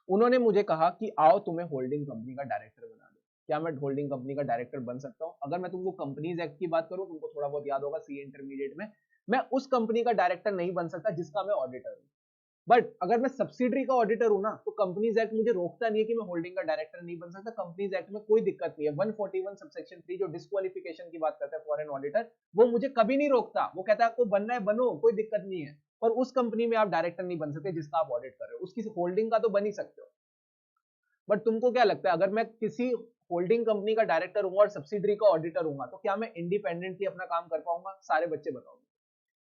उन्होंने मुझे कहा कि आओ तुम्हें होल्डिंग कंपनी का डायरेक्टर बना दो। क्या मैं होल्डिंग कंपनी का डायरेक्टर बन सकता हूं? अगर मैं तुमको कंपनीज एक्ट की बात करूं, तुमको थोड़ा बहुत याद होगा सीए इंटरमीडिएट में, मैं उस कंपनी का डायरेक्टर नहीं बन सकता जिसका मैं ऑडिटर हूं। बट अगर मैं सब्सिडरी का ऑडिटर हूं ना, तो कंपनीज एक्ट मुझे रोकता नहीं है कि मैं होल्डिंग का डायरेक्टर नहीं बन सकता। कंपनीज एक्ट में कोई दिक्कत नहीं है। 141 सबसेक्शन 3 जो डिस्क्वालिफिकेशन की बात करता है फॉर एन ऑडिटर, वो मुझे कभी नहीं रोकता। वो कहता है आपको बनना है बनो, कोई दिक्कत नहीं है, पर उस कंपनी में आप डायरेक्टर नहीं बन सकते जिसका आप ऑडिट कर रहे हो। उसकी होल्डिंग का तो बन ही सकते हो। बट तुमको क्या लगता है, अगर मैं किसी होल्डिंग कंपनी का डायरेक्टर हूँ और सब्सिडरी का ऑडिटर हूँ, तो क्या मैं इंडिपेंडेंटली अपना काम कर पाऊंगा? सारे बच्चे बताओ,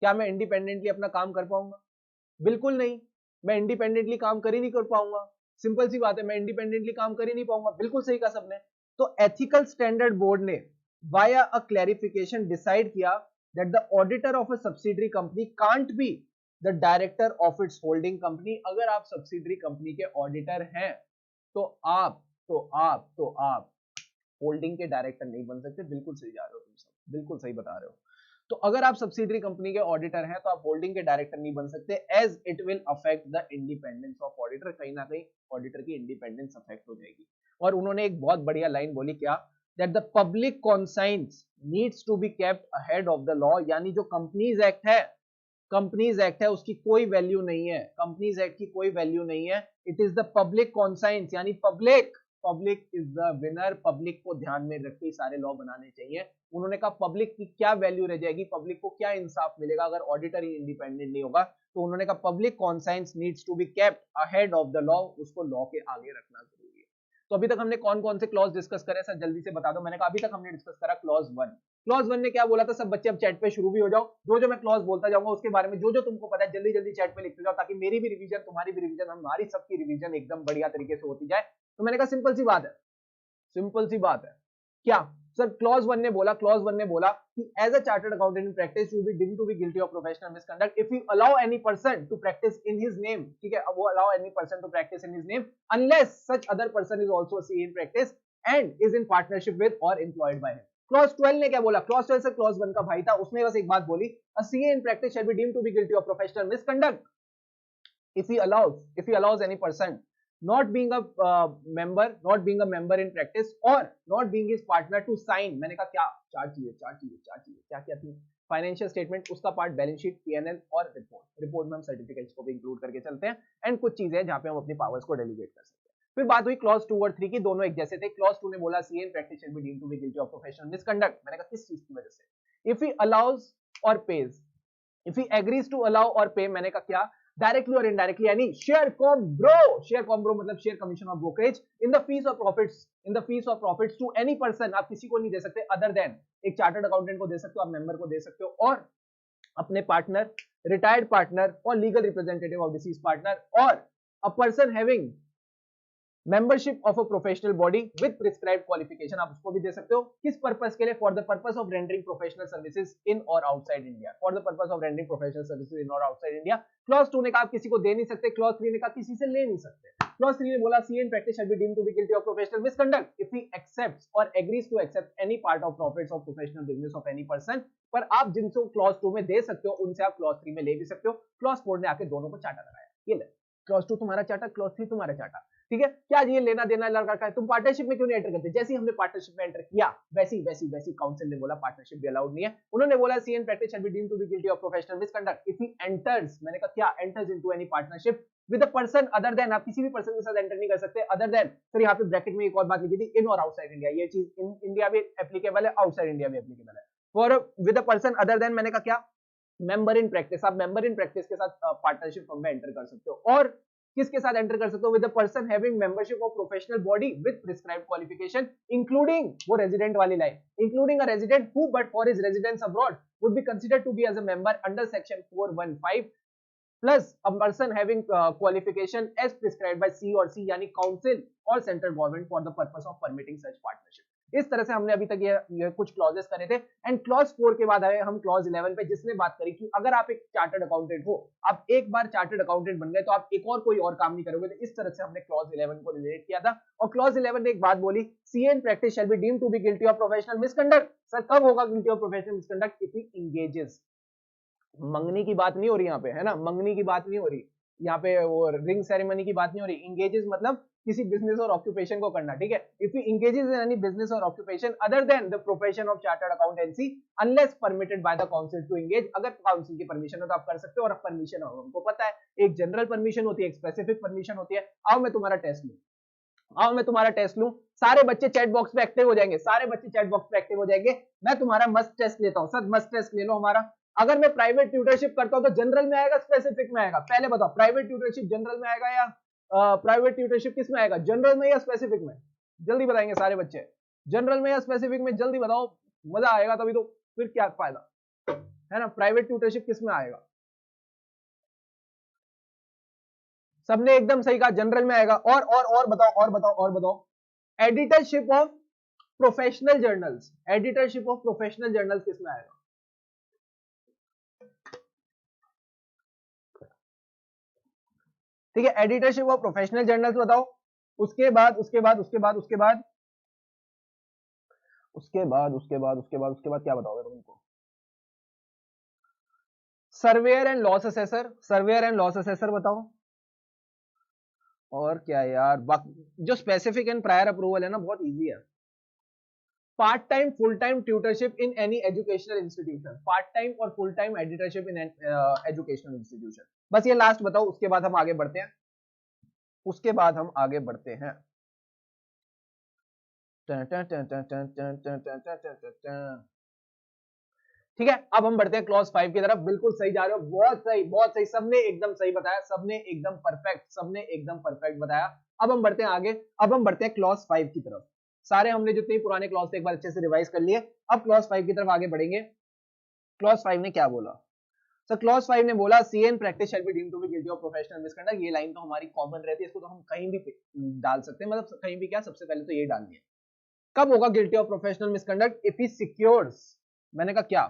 क्या मैं इंडिपेंडेंटली अपना काम कर पाऊंगा? बिल्कुल नहीं, मैं इंडिपेंडेंटली काम कर ही नहीं कर पाऊंगा। सिंपल सी बात है, मैं इंडिपेंडेंटली काम कर ही नहीं पाऊंगा। बिल्कुल सही कहा सबने। तो एथिकल स्टैंडर्ड बोर्ड ने वाया अ क्लैरिफिकेशन डिसाइड किया that the auditor of a subsidiary company can't be the director of its holding company. अगर आप सब्सिडरी कंपनी के ऑडिटर हैं तो आप होल्डिंग के डायरेक्टर नहीं बन सकते। बिल्कुल सही जा रहे हो तुम सब, बिल्कुल सही बता रहे हो। तो अगर आप सब्सिडरी कंपनी के ऑडिटर हैं तो आप होल्डिंग के डायरेक्टर नहीं बन सकते, as it will affect the independence of auditor. कहीं ना कहीं ऑडिटर की इंडिपेंडेंस अफेक्ट हो जाएगी। और उन्होंने एक बहुत बढ़िया लाइन बोली, क्या? That the public conscience needs to be kept ahead of the law. यानी जो कंपनीज एक्ट है उसकी कोई वैल्यू नहीं है, कंपनीज एक्ट की कोई वैल्यू नहीं है। It is the public conscience, यानी public public is the winner, public को ध्यान में रख के सारे लॉ बनाने चाहिए। उन्होंने कहा पब्लिक की क्या वैल्यू रह जाएगी, पब्लिक को क्या इंसाफ मिलेगा अगर ऑडिटर ही इंडिपेंडेंट नहीं होगा, तो उन्होंने कहा public conscience needs to be kept ahead of the law, उसको लॉ के आगे रखना जरूरी है। तो अभी तक हमने कौन कौन से क्लॉज डिस्कस करे सर जल्दी से बता दो। मैंने कहा अभी तक हमने डिस्कस करा क्लॉज 1। क्लॉज 1 ने क्या बोला था, सब बच्चे अब चैट पे शुरू भी हो जाओ, जो जो मैं क्लॉज बोलता जाऊंगा उसके बारे में जो जो तुमको पता है जल्दी जल्दी चैट पे लिखते जाओ, ताकि मेरी भी रिवीजन, तुम्हारी भी रिवीजन, हमारी सबकी रिवीजन एकदम बढ़िया तरीके से होती जाए। तो मैंने कहा सिंपल सी बात है, सिंपल सी बात है क्या सर, क्लॉज 1 ने बोला, क्लॉज 1 ने बोला कि as a chartered accountant in practice you be deemed to be guilty of professional misconduct if you allow any person to practice in his name, ठीक है, अब वो allow any person to practice in his name unless such other person is also a CA in practice and is in partnership with or employed by him. Clause 12 ने क्या बोला, clause 12 से clause 1 का भाई था, उसने बस एक बात बोली, a CA in practice shall be deemed to be guilty of professional misconduct if he allows any person not being a member in practice or not being his partner to sign। मैंने कहा क्या चार चीजें क्या थी, financial statement, उसका part balance sheet, PNL और report में हम सर्टिफिकेट्स को भी इंक्लूड करके चलते हैं, एंड कुछ चीजें जहां पे हम अपनी पावर्स को डेलीगेट कर सकते हैं। फिर बात हुई क्लॉज 2 और 3 की, दोनों एक जैसे थे। क्लॉज 2 ने बोला CA in practice shall be deemed to be guilty of professional misconduct. मैंने कहा किस चीज की वजह से, if he allows or pays, if he agrees to allow or pay, मैंने कहा क्या, डायरेक्टली और इनडायरेक्टली, यानी शेयर कॉम्ब्रो मतलब share commission of brokerage in the fees of profits to any person, आप किसी को नहीं दे सकते अदर देन, एक चार्टर्ड अकाउंटेंट को दे सकते हो, आप मेंबर को दे सकते हो, और अपने पार्टनर, रिटायर्ड पार्टनर और legal representative of deceased partner, or a person having membership of a professional body with prescribed qualification, आप उसको भी दे सकते हो। किस पर्पस के लिए, for the purpose of rendering professional services in और outside India, for the purpose of rendering professional services in और आउटसाइड इंडिया। क्लॉज 2 ने कहा आप किसी को दे नहीं सकते, क्लॉज 3 ने कहा किसी से ले नहीं सकते। क्लॉज 3 ने बोला CA in practice shall be deemed to be guilty of professional misconduct if he accepts और agrees to accept any part of profits of professional business of any person. पर आप जिनसे क्लॉज 2 में दे सकते हो उनसे आप क्लॉज 3 में ले भी सकते हो। क्लॉज 4 ने आके दोनों को चाटा लगाया, ये ले क्लॉज 2 तुम्हारा चाटा, क्लॉज 3 तुम्हारा चाटा, ठीक है। क्या ये लेना देना लड़का का है, तुम पार्टनरशिप में क्यों नहीं एंटर करते, जैसे ही हमने पार्टनरशिप में एंटर किया वैसी काउंसिल ने बोला पार्टनरशिप भी अलाउड नहीं है। उन्होंने बोला CA in practice shall be deemed to be guilty of professional misconduct if he enters, मैंने कहा क्या, enters into any partnership with a person other than, आप किसी भी पर्सन के साथ एंटर नहीं कर सकते अदर देन। फिर यहाँ पे ब्रैकेट में एक और बात लिखी थी, इन और आउटसाइड इंडिया, ये चीज इन इंडिया भी एप्लीकेबल है, आउटसाइड इंडिया भी एप्लीकेबल है। For with a person other than, मैंने कहा क्या, मेंबर इन प्रैक्टिस, आप मेंबर इन प्रैक्टिस के साथ पार्टनरशिप फॉर्म में एंटर कर सकते हो, और किसके साथ एंटर कर सकते हो, with the person having membership of professional body with prescribed qualification including, वो रेजिडेंट वाली line, including a resident who but for his residence abroad would be considered to be as a member under section 415 plus a person having qualification as prescribed by C और C, यानी council और central government for the purpose of permitting such partnership. इस तरह से हमने अभी तक ये कुछ क्लॉजेस करे थे, एंड क्लॉज 4 के बाद आए हम क्लॉज 11 पे, जिसने बात करी कि अगर आप एक चार्टर्ड अकाउंटेंट हो, आप एक बार चार्टर्ड अकाउंटेंट बन गए तो आप एक और कोई और काम नहीं करोगे। तो इस तरह से हमने क्लॉज 11 को रिलेट किया था, और क्लॉज 11 ने एक बात बोली, CA in practice shall be deemed to be guilty of professional misconduct. Sir कब होगा guilty of professional misconduct, if he engages, मंगनी की बात नहीं हो रही यहाँ पे, है ना, मंगनी की बात नहीं हो रही यहाँ पे, वो रिंग सेरेमनी की बात नहीं हो रही, इंगेजेस मतलब किसी बिजनेस और ऑक्यूपेशन को करना, ठीक है। If he engages in any business or occupation other than the profession of chartered accountancy unless permitted by the council to engage, अगर काउंसिल की परमिशन हो तो आप कर सकते हो, और परमिशन हो, हमको पता है एक जनरल परमिशन होती है, एक स्पेसिफिक परमिशन होती है। आओ मैं तुम्हारा टेस्ट लूं, सारे बच्चे चैट बॉक्स पे एक्टिव हो जाएंगे, मैं तुम्हारा मस्ट टेस्ट लेता हूं सर, मस्ट टेस्ट ले लो हमारा। अगर मैं प्राइवेट ट्यूटरशिप करता हूं तो जनरल में आएगा स्पेसिफिक में आएगा, पहले बताओ प्राइवेट ट्यूटरशिप जनरल में आएगा या प्राइवेट ट्यूटरशिप किस में आएगा, जनरल में या स्पेसिफिक में, जल्दी बताएंगे सारे बच्चे, जनरल में या स्पेसिफिक में, जल्दी बताओ, मजा आएगा तभी तो, फिर क्या फायदा है ना। प्राइवेट ट्यूटरशिप किस में आएगा, सबने एकदम सही कहा, जनरल में आएगा। और बताओ एडिटरशिप ऑफ प्रोफेशनल जर्नल्स, किस में आएगा, ठीक है, एडिटरशिप ऑफ प्रोफेशनल जर्नल्स बताओ। उसके बाद क्या बताओगे तुमको, सर्वेयर एंड लॉस असेसर बताओ। और क्या यार, जो स्पेसिफिक एंड प्रायर अप्रूवल है ना, बहुत इजी है। Part time full time tutorship in any educational institution, part time or full time editorship in educational institution, बस ये लास्ट बताओ, उसके बाद हम आगे बढ़ते हैं। ठीक है, अब हम बढ़ते हैं क्लॉज 5 की तरफ। बिल्कुल सही जा रहे हो, बहुत सही, सबने एकदम सही बताया, सबने एकदम परफेक्ट बताया। अब हम बढ़ते हैं आगे, अब हम बढ़ते हैं क्लॉज 5 की तरफ। सारे हमने जितने पुराने क्लॉज थे एक बार अच्छे से रिवाइज कर लिए। अब क्लॉज 5 की तरफ आगे बढ़ेंगे। क्लॉज 5 ने क्या बोला? सर क्लॉज 5 ने बोला CA in practice shall be deemed to be guilty of professional misconduct. ये लाइन तो हमारी कॉमन रहती है, इसको तो हम कहीं भी डाल सकते हैं, मतलब कहीं भी क्या, सबसे पहले तो ये डालनी है। कब होगा guilty of professional misconduct? If he secures, मैंने कहा क्या,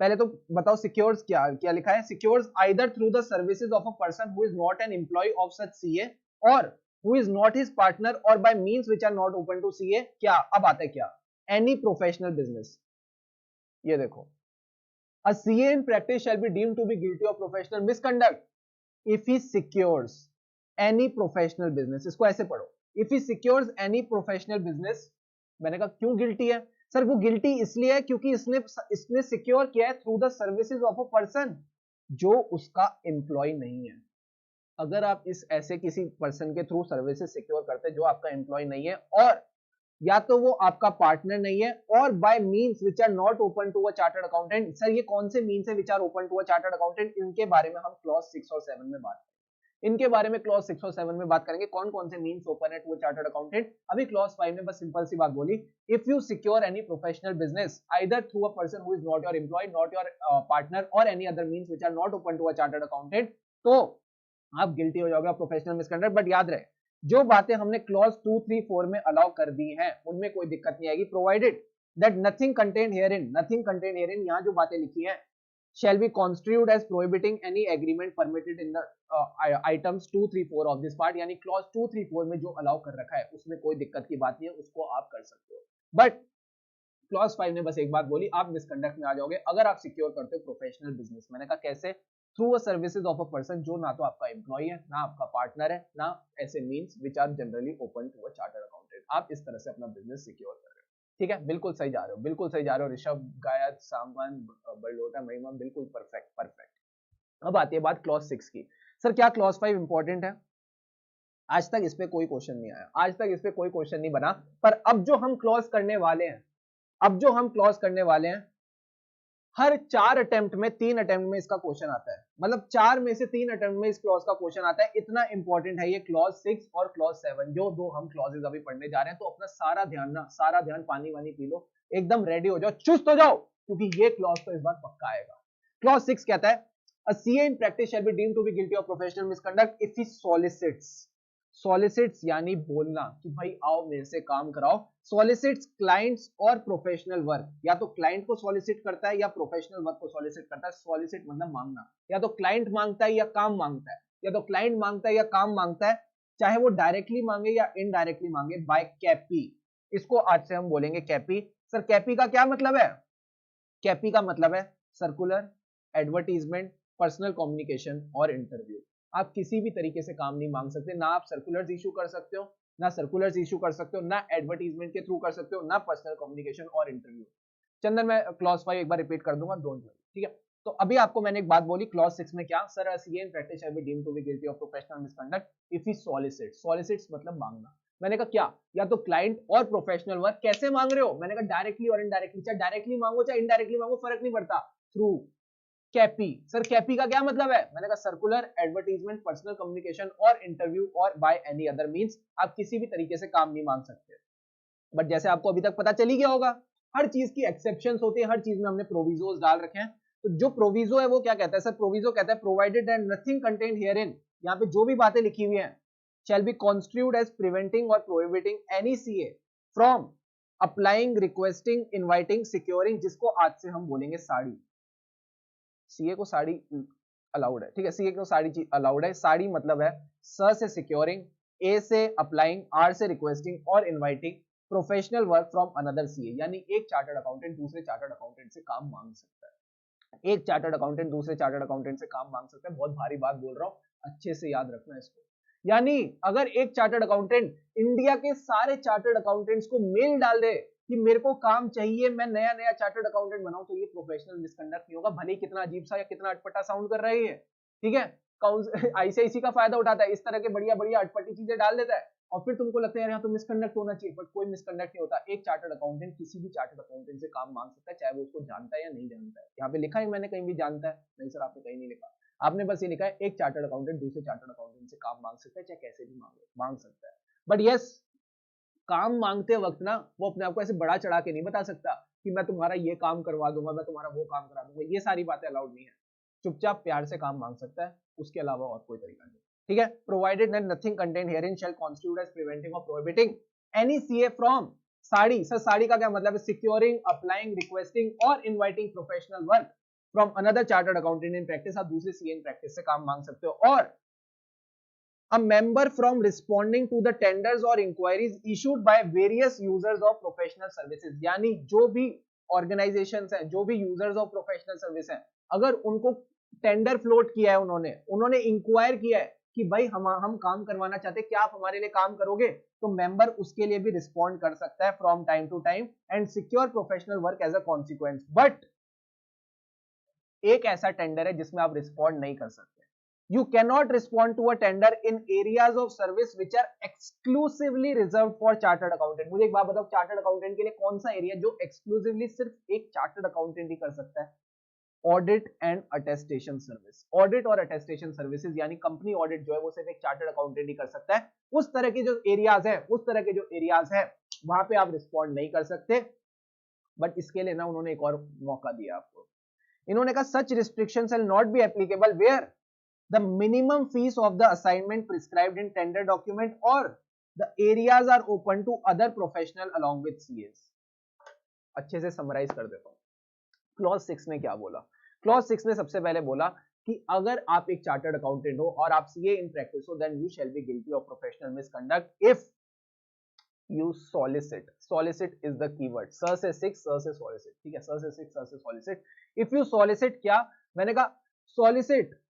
पहले तो बताओ सिक्योर्स क्या क्या लिखा है? Secures either through the services of a person who is not an employee of such CA or who is not his partner or by means which are not open to CA. क्या अब आता है क्या? Any professional business. ये देखो, a CA in practice shall be deemed to be guilty of professional misconduct if he secures any professional business। इसको ऐसे पढ़ो, if he secures any professional business। मैंने कहा क्यों गिल्टी है? सर वो गिल्टी इसलिए है क्योंकि इसने सिक्योर किया है through the services of a person जो उसका एम्प्लॉय नहीं है। अगर आप इस ऐसे किसी पर्सन के थ्रू सर्विसेज सिक्योर करते हैं जो आपका एम्प्लॉय नहीं है, और या तो वो आपका पार्टनर नहीं है, or by means which are not open to a chartered accountant. Sir ये कौन से मींस है which are open to a chartered accountant? इनके बारे में हम क्लॉज 6 और 7 में बात करेंगे। इनके बारे में क्लॉज 6 और 7 में बात करेंगे, कौन कौन से मींस ओपन है टू अ चार्टर्ड अकाउंटेंट। अभी क्लॉज 5 में बस सिंपल सी बात बोली, if you secure any professional business either through a person who is not your employ, not your partner or any other means which are not open to a chartered accountant, तो आप guilty हो जाओगे professional misconduct. But याद रहे, जो बातें हमने clause 2, 3, 4 में अलाउ कर दी हैं उनमें कोई दिक्कत नहीं आएगी, provided that nothing contained herein, यहां जो बातें लिखी हैं, shall be construed as prohibiting any agreement permitted in the items 2, 3, 4 of this part। यानी क्लॉज 2, 3, 4 में जो अलाउ कर रखा है उसमें कोई दिक्कत की बात नहीं है, उसको आप कर सकते हो। बट क्लॉज 5 ने बस एक बात बोली, आप मिसकंडक्ट में आ जाओगे अगर आप सिक्योर करते हो प्रोफेशनल बिजनेस। मैंने कहा कैसे? Through a services of a person जो ना तो आपका एम्प्लॉय है, ना आपका पार्टनर है, ना ऐसे means which are generally open to a chartered accountant. आप इस तरह से अपना बिजनेस सिक्योर कर रहे हो। ठीक है, बिल्कुल सही जा रहे हो ऋषभ, गायत, सामान, बरलोटा, महिमा, बिल्कुल परफेक्ट। अब आती है बात क्लॉज 6 की। सर क्या क्लॉज 5 इंपॉर्टेंट है? आज तक इस पे कोई क्वेश्चन नहीं आया, आज तक इस पे कोई क्वेश्चन नहीं बना, पर अब जो हम क्लॉज करने वाले हैं, हर 4 अटेम्प्ट में 3 अटेम्प्ट में इसका क्वेश्चन आता है, मतलब 4 में से 3 अटेम्प्ट में इस क्लॉज का क्वेश्चन आता है। इतना इंपॉर्टेंट है ये क्लॉज 6 और क्लॉज 7, जो दो हम क्लॉजेस अभी पढ़ने जा रहे हैं। तो अपना सारा ध्यान, पानी वानी पी लो, एकदम रेडी हो जाओ, चुस्त हो जाओ, क्योंकि ये क्लॉज तो इस बार पक्का आएगा। क्लॉज 6 कहता है, a CA in practice shall be deemed to be guilty of professional misconduct if he solicits यानी बोलना कि भाई आओ मेरे से काम कराओ, solicits clients और प्रोफेशनल वर्क, या तो क्लाइंट को सॉलिसिट करता है या प्रोफेशनल वर्क को सॉलिसिट करता है। सॉलिसिट मतलब मांगना, या तो क्लाइंट मांगता है या काम मांगता है, या तो क्लाइंट मांगता है या काम मांगता है, चाहे वो डायरेक्टली मांगे या इनडायरेक्टली मांगे, बाय कैपी। इसको आज से हम बोलेंगे कैपी। सर कैपी का क्या मतलब है? कैपी का मतलब है सर्कुलर, एडवर्टीजमेंट, पर्सनल कम्युनिकेशन और इंटरव्यू। आप किसी भी तरीके से काम नहीं मांग सकते, ना आप सर्कुलर्स इशू कर सकते हो, ना एडवर्टीजमेंट के थ्रू कर सकते हो, ना पर्सनल कम्युनिकेशन और इंटरव्यू। चंदन मैं क्लॉज 5 एक बार रिपीट कर दूंगा, डोंट वरी, ठीक है। तो अभी आपको मैंने एक बात बोली क्लॉज 6 में क्या, sir a CA in practice shall be deemed to be guilty of professional misconduct if he solicits मतलब मांगना। मैंने कहा क्या, या तो क्लाइंट और प्रोफेशनल वर्क, कैसे मांग रहे हो? मैंने कहा डायरेक्टली और इनडायरेक्टली, चाहे डायरेक्टली मांगो चाहे इनडायरेक्टली मांगो, फर्क नहीं पड़ता, थ्रू कैपी। सर कैपी का क्या मतलब है? मैंने कहा सर्कुलर, एडवर्टीजमेंट, पर्सनल कम्युनिकेशन और इंटरव्यू और बाय एनी अदर मींस। आप किसी भी तरीके से काम नहीं मांग सकते। बट जैसे आपको अभी तक पता चल ही गया होगा, हर चीज की एक्सेप्शंस होती है, हर चीज में हमने प्रोविजोस डाल रखे हैं। तो जो प्रोविजो है वो क्या कहता है? सर प्रोविजो कहता है provided that nothing contained herein, यहाँ पे जो भी बातें लिखी हुई हैं, shall be construed as preventing or prohibiting any CA from applying, requesting, inviting, securing, जिसको आज से हम बोलेंगे साड़ी। सीए को साड़ी अलाउड है, ठीक है, सीए को साड़ी चीज अलाउड है। साड़ी मतलब है स से सिक्योरिंग, ए से अप्लाइंग, आर से requesting or inviting professional work from another CA. यानी एक चार्टर्ड अकाउंटेंट दूसरे चार्टर्ड अकाउंटेंट से काम मांग सकता है, एक चार्टर्ड अकाउंटेंट दूसरे चार्टर्ड अकाउंटेंट से काम मांग सकता है। बहुत भारी बात बोल रहा हूं, अच्छे से याद रखना इसको। यानी अगर एक चार्टर्ड अकाउंटेंट इंडिया के सारे चार्टर्ड अकाउंटेंट्स को मेल डाल दे कि मेरे को काम चाहिए, मैं नया चार्टर्ड अकाउंटेंट बनाऊं, तो ये प्रोफेशनल मिसकंडक्ट नहीं होगा, भले कितना अजीब सा या कितना अटपटा साउंड कर रही है, ठीक है। आईसीआईसी का फायदा उठाता है, इस तरह के बढ़िया अटपटी चीजें डाल देता है, और फिर तुमको लगता है यार यहाँ तो मिसकंडक्ट होना चाहिए, बट कोई मिसकंडक्ट नहीं होता। एक चार्टर्ड अकाउंटेंट किसी भी चार्टर्ड अकाउंटेंट से काम मांग सकता है, चाहे वो उसको जानता है या नहीं जानता है। यहाँ पे लिखा है मैंने कहीं भी जानता है? नहीं सर, आपने कहीं नहीं लिखा। आपने बस ये लिखा है एक चार्टर्ड अकाउंटेंट दूसरे चार्टर्ड अकाउंटेंट से काम मांग सकता है, चाहे कैसे भी मांग सकता है। बट यस, काम मांगते वक्त ना वो अपने आप को ऐसे बड़ा चढ़ा के नहीं बता सकता कि मैं तुम्हारा ये काम करवा दूंगा, मैं तुम्हारा वो काम करा दूंगा। ये सारी बातें अलाउड नहीं है। चुपचाप प्यार से काम मांग सकता है, उसके अलावा और कोई तरीका नहीं। ठीक है, provided that nothing content herein shall constitute as preventing or prohibiting any CA from साड़ी। सर साड़ी का क्या मतलब है? Securing, applying, requesting or inviting professional work from another chartered accountant in practice. आप दूसरे सीए इन प्रैक्टिस से काम मांग सकते हो। और a member from responding to the tenders or inquiries issued by various users of professional services। यानी जो भी ऑर्गेनाइजेशंस हैं, जो भी यूजर्स ऑफ प्रोफेशनल सर्विस हैं, अगर उनको टेंडर फ्लोट किया है, उन्होंने इंक्वायर किया है कि भाई हम काम करवाना चाहते हैं, क्या आप हमारे लिए काम करोगे, तो मेंबर उसके लिए भी रिस्पॉन्ड कर सकता है from time to time and secure professional work as a consequence. But एक ऐसा टेंडर है जिसमें आप रिस्पॉन्ड नहीं कर सकते। You cannot respond to a tender in areas of service which are exclusively reserved for chartered accountant। मुझे एक बात बताओ, चार्टर्ड अकाउंटेंट के लिए कौन सा एरिया जो एक्सक्लूसिवली सिर्फ एक चार्टर्ड अकाउंटेंट ही कर सकता है? Audit and attestation service. Audit और अटेस्टेशन सर्विसेज यानी कंपनी ऑडिट जो है वो सिर्फ एक चार्टर्ड अकाउंटेंट ही कर सकता है। उस तरह के जो एरियाज है वहां पे आप रिस्पॉन्ड नहीं कर सकते। बट इसके लिए ना उन्होंने एक और मौका दिया आपको। इन्होंने कहा such restrictions will not be applicable where the minimum fees of the assignment prescribed in tender document or the areas are open to other professional along with CAs। अच्छे से समराइज कर देता हूं। क्लॉज 6 ने क्या बोला? क्लॉज 6 ने सबसे पहले बोला कि अगर आप एक चार्टर्ड अकाउंटेंट हो और आप सीए इन प्रैक्टिस हो, then you shall be guilty of professional misconduct if you solicit. Solicit is the keyword. Sir से 6, सर से सॉलिसिट। ठीक है, सर से 6, सर से सॉलिसिट। इफ यू सॉलिसिट, क्या मैंने कहा? सॉलिसिट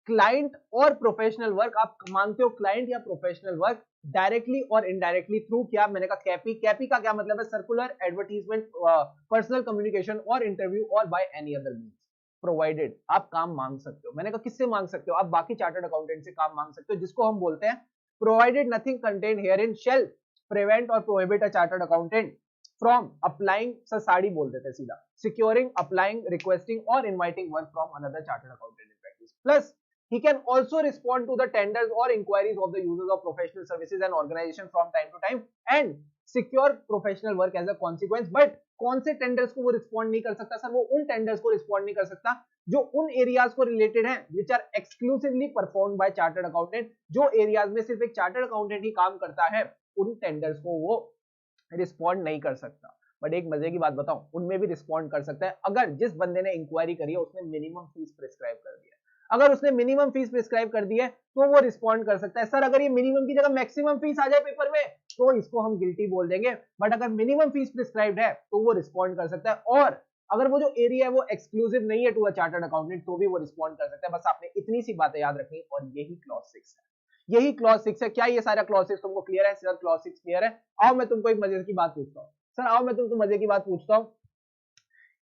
क्लाइंट और प्रोफेशनल वर्क। आप मांगते हो क्लाइंट या प्रोफेशनल वर्क डायरेक्टली और इनडायरेक्टली थ्रू, क्या मैंने कहा? कैपी। कैपी का क्या मतलब है? सर्कुलर, एडवर्टीजमेंट, पर्सनल कम्युनिकेशन और इंटरव्यू और by any other means provided. आप काम मांग सकते हो। मैंने कहा किससे मांग सकते हो? आप बाकी चार्टर्ड अकाउंटेंट से काम मांग सकते हो, जिसको हम बोलते हैं प्रोवाइडेड नथिंग कंटेंट हियरिन शैल प्रिवेंट और prohibit a chartered accountant from applying. Sir sari बोल देते सीधा। Securing, applying, requesting or inviting work from another chartered accountant in practice. Plus he can also respond to the tenders or inquiries of the users of professional services and organization from time to time and secure professional work as a consequence। but कौन से tenders को वो respond नहीं कर सकता? Sir वो उन tenders को रिस्पॉन्ड नहीं कर सकता जो उन एरियाज को रिलेटेड हैं which are exclusively performed by chartered accountant. जो एरियाज में सिर्फ एक चार्टर्ड अकाउंटेंट ही काम करता है, उन टेंडर्स को वो रिस्पॉन्ड नहीं कर सकता। बट एक मजे की बात बताऊं, उनमें भी रिस्पॉन्ड कर सकता है अगर जिस बंदे ने इंक्वायरी करी है उसने मिनिमम फीस प्रिस्क्राइब कर दिया। अगर उसने मिनिमम फीस प्रिस्क्राइब कर दी है तो वो रिस्पॉन्ड कर सकता है। सर अगर ये मिनिमम की जगह मैक्सिमम फीस आ जाए पेपर में तो इसको हम गिल्टी बोल देंगे। बट अगर मिनिमम फीस प्रिस्क्राइब्ड है तो वो रिस्पॉन्ड कर सकता है। और अगर वो जो एरिया है वो एक्सक्लूसिव नहीं है टू अ चार्टर्ड अकाउंटेंट तो भी वो रिस्पॉन्ड कर सकता है। बस आपने इतनी सी बातें याद रखनी और यही क्लॉज 6 है। यही क्लॉज 6 है। क्या ये सारा क्लॉज 6 तुमको क्लियर है? सर क्लॉज 6 क्लियर है। आओ मैं तुमको एक मजे की बात पूछता हूँ। सर आओ मैं तुमको मजे की बात पूछता हूँ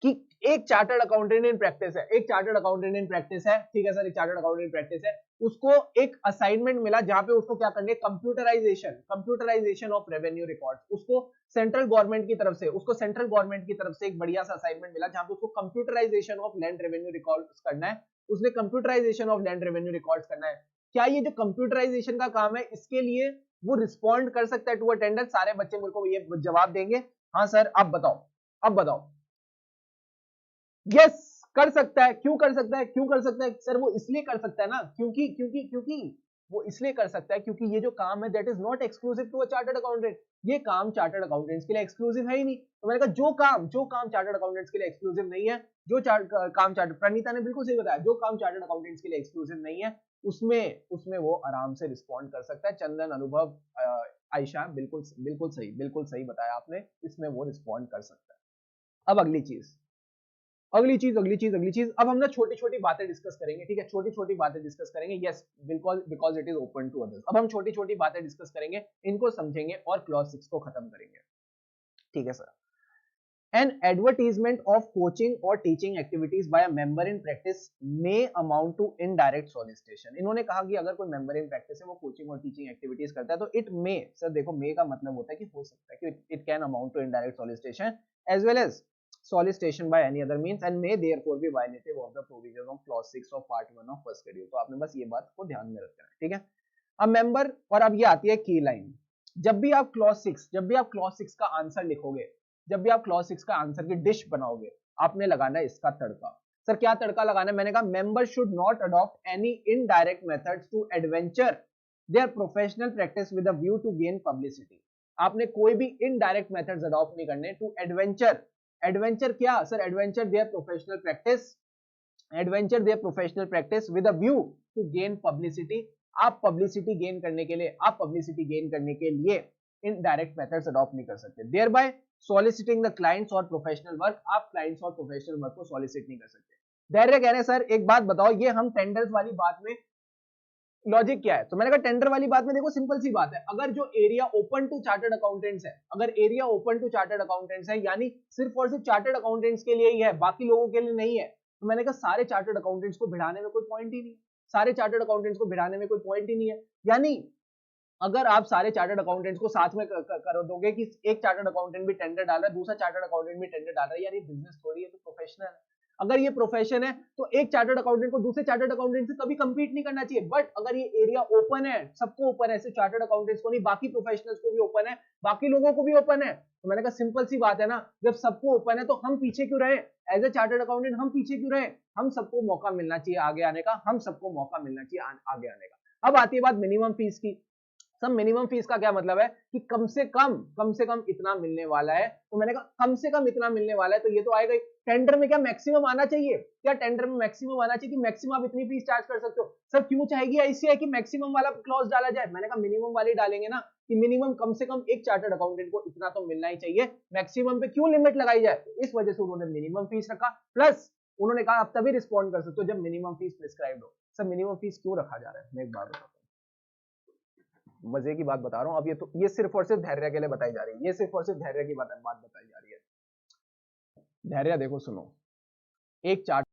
कि एक चार्टर्ड अकाउंटेंट इन प्रैक्टिस है, एक चार्टर्ड अकाउंटेंट इन प्रैक्टिस है, ठीक है सर, एक चार्टर्ड अकाउंटेंट इन प्रैक्टिस है, उसको एक असाइनमेंट मिला जहां पे उसको क्या करना है? Computerisation of revenue records. उसको सेंट्रल गवर्नमेंट की तरफ से एक बढ़िया सा असाइनमेंट मिला जहां पे उसको computerisation of land revenue records करना है। उसने computerisation of land revenue records करना है। क्या ये जो कंप्यूटराइजेशन का काम है इसके लिए वो रिस्पॉन्ड कर सकता है टू अ टेंडर? सारे बच्चे मेरे को ये जवाब देंगे हाँ सर। अब बताओ। यस कर सकता है। क्यों कर सकता है? सर वो इसलिए कर सकता है ना क्योंकि वो इसलिए कर सकता है क्योंकि ये जो काम है that is not exclusive to a chartered accountant. ये काम चार्टर्ड अकाउंटेंट्स के लिए एक्सक्लूसिव है ही नहीं। तो मैंने कहा जो काम चार्टर्ड अकाउंटेंट्स के लिए एक्सक्लूसिव नहीं है, प्रणीता ने बिल्कुल सही बताया, जो काम चार्टर्ड अकाउंटेंट्स के लिए एक्सक्लूसिव नहीं है उसमें वो आराम से रिस्पॉन्ड कर सकता है। चंदन, अनुभव, आयशा बिल्कुल सही बताया आपने, इसमें वो रिस्पॉन्ड कर सकता है। अब अगली चीज अब हम ना छोटी छोटी बातें डिस्कस करेंगे। ठीक है, छोटी छोटी बातें डिस्कस करेंगे। Yes because it is open to others. अब हम छोटी छोटी बातें डिस्कस करेंगे, इनको समझेंगे और क्लॉज 6 को खत्म करेंगे। ठीक है sir. An advertisement of coaching or teaching activities by a member in practice may amount to indirect solicitation. इन्होंने कहा कि अगर कोई member in practice है वो coaching और teaching activities करता है तो it may, सर देखो may का मतलब होता है कि हो सकता है कि it can amount to indirect solicitation as well as solicitation by any other means and may therefore be violative of the provision of clause 6 of part 1 of first schedule. तो आपने बस ये बात को ध्यान में रखना है, ठीक है. अब member, और अब ये आती है की लाइन. जब भी आप clause 6 का आंसर लिखोगे, जब भी आप क्लॉज 6 का आंसर की डिश बनाओगे, आपने लगाना है इसका तड़का. सर क्या तड़का लगाना है? मैंने कहा member should not adopt any indirect methods to adventure their professional practice with a view to gain publicity. आपने कोई भी इनडायरेक्ट मेथड्स अडॉप्ट नहीं करने टू एडवेंचर. एडवेंचर क्या sir? Adventure their professional practice, adventure their professional practice with a view to gain publicity. आप publicity gain करने के लिए इनडायरेक्ट मेथड्स अडॉप्ट नहीं कर सकते. Thereby soliciting the clients or professional work, आप clients or professional work को solicit नहीं कर सकते. धैर्य कह रहे हैं सर एक बात बताओ, ये हम टेंडर्स वाली बात में लॉजिक क्या है? तो मैंने कहा टेंडर वाली बात में देखो सिंपल सी बात है, अगर जो area open to chartered accountants है, अगर area open to chartered accountants है यानी सिर्फ और सिर्फ चार्टर्ड अकाउंटेंट्स के लिए ही है, बाकी लोगों के लिए नहीं है, तो मैंने कहा सारे चार्टर्ड अकाउंटेंट्स को भिड़ाने में कोई पॉइंट ही नहीं है. सारे चार्टर्ड अकाउंटेंट्स को भिड़ाने में कोई पॉइंट ही नहीं है. यानी अगर आप सारे चार्टर्ड अकाउंटेंट्स को साथ में कर दोगे कि एक चार्टर्ड अकाउंटेंट भी टेंडर डाल रहा है, दूसरा चार्टर्ड अकाउंटेंट भी टेंडर डाल रहा है, यार ये बिजनेस थोड़ी है, तो प्रोफेशनल है. अगर ये प्रोफेशन है तो एक चार्टर्ड अकाउंटेंट को दूसरे चार्टर्ड अकाउंटेंट से कभी कंपीट नहीं करना चाहिए. बट अगर ये एरिया ओपन है, सबको ओपन है, सिर्फ चार्टर्ड अकाउंटेंट्स को नहीं, बाकी प्रोफेशनल्स को भी ओपन है, बाकी लोगों को भी ओपन है, तो मैंने कहा सिंपल सी बात है ना, जब सबको ओपन है तो हम पीछे क्यों रहे? एज ए चार्टर्ड अकाउंटेंट हम पीछे क्यों रहे? हम सबको मौका मिलना चाहिए आगे आने का, हम सबको मौका मिलना चाहिए आगे आने का. अब आती है बात मिनिमम फीस की. सब मिनिमम फीस का क्या मतलब है कि कम से कम इतना मिलने वाला है. तो मैंने कहा कम से कम इतना मिलने वाला है, तो ये तो आएगा ही. टेंडर में क्या मैक्सिमम आना चाहिए? क्या टेंडर में मैक्सिमम आना चाहिए कि मैक्सिमम आप इतनी फीस चार्ज कर सकते हो? सर क्यों चाहेगी आईसीआई कि मैक्सिमम वाला क्लॉज डाला जाए? मैंने कहा मिनिमम वाली डालेंगे ना, कि मिनिमम कम से कम एक चार्टर्ड अकाउंटेंट को इतना तो मिलना ही चाहिए, मैक्सिमम पे क्यों लिमिट लगाई जाए? तो इस वजह से उन्होंने मिनिमम फीस रखा. प्लस उन्होंने कहा आप तभी रिस्पॉन्ड कर सकते हो जब मिनिमम फीस प्रिस्क्राइब्ड हो. सर मिनिमम फीस क्यों रखा जा रहा है? मैं एक बार बताता हूँ, मजे की बात बता रहा हूं. अब ये सिर्फ और सिर्फ धैर्य के लिए बताई जा रही है, ये सिर्फ और सिर्फ धैर्य की बात बताई जा रही है. धैर्य देखो सुनो, एक चार्ट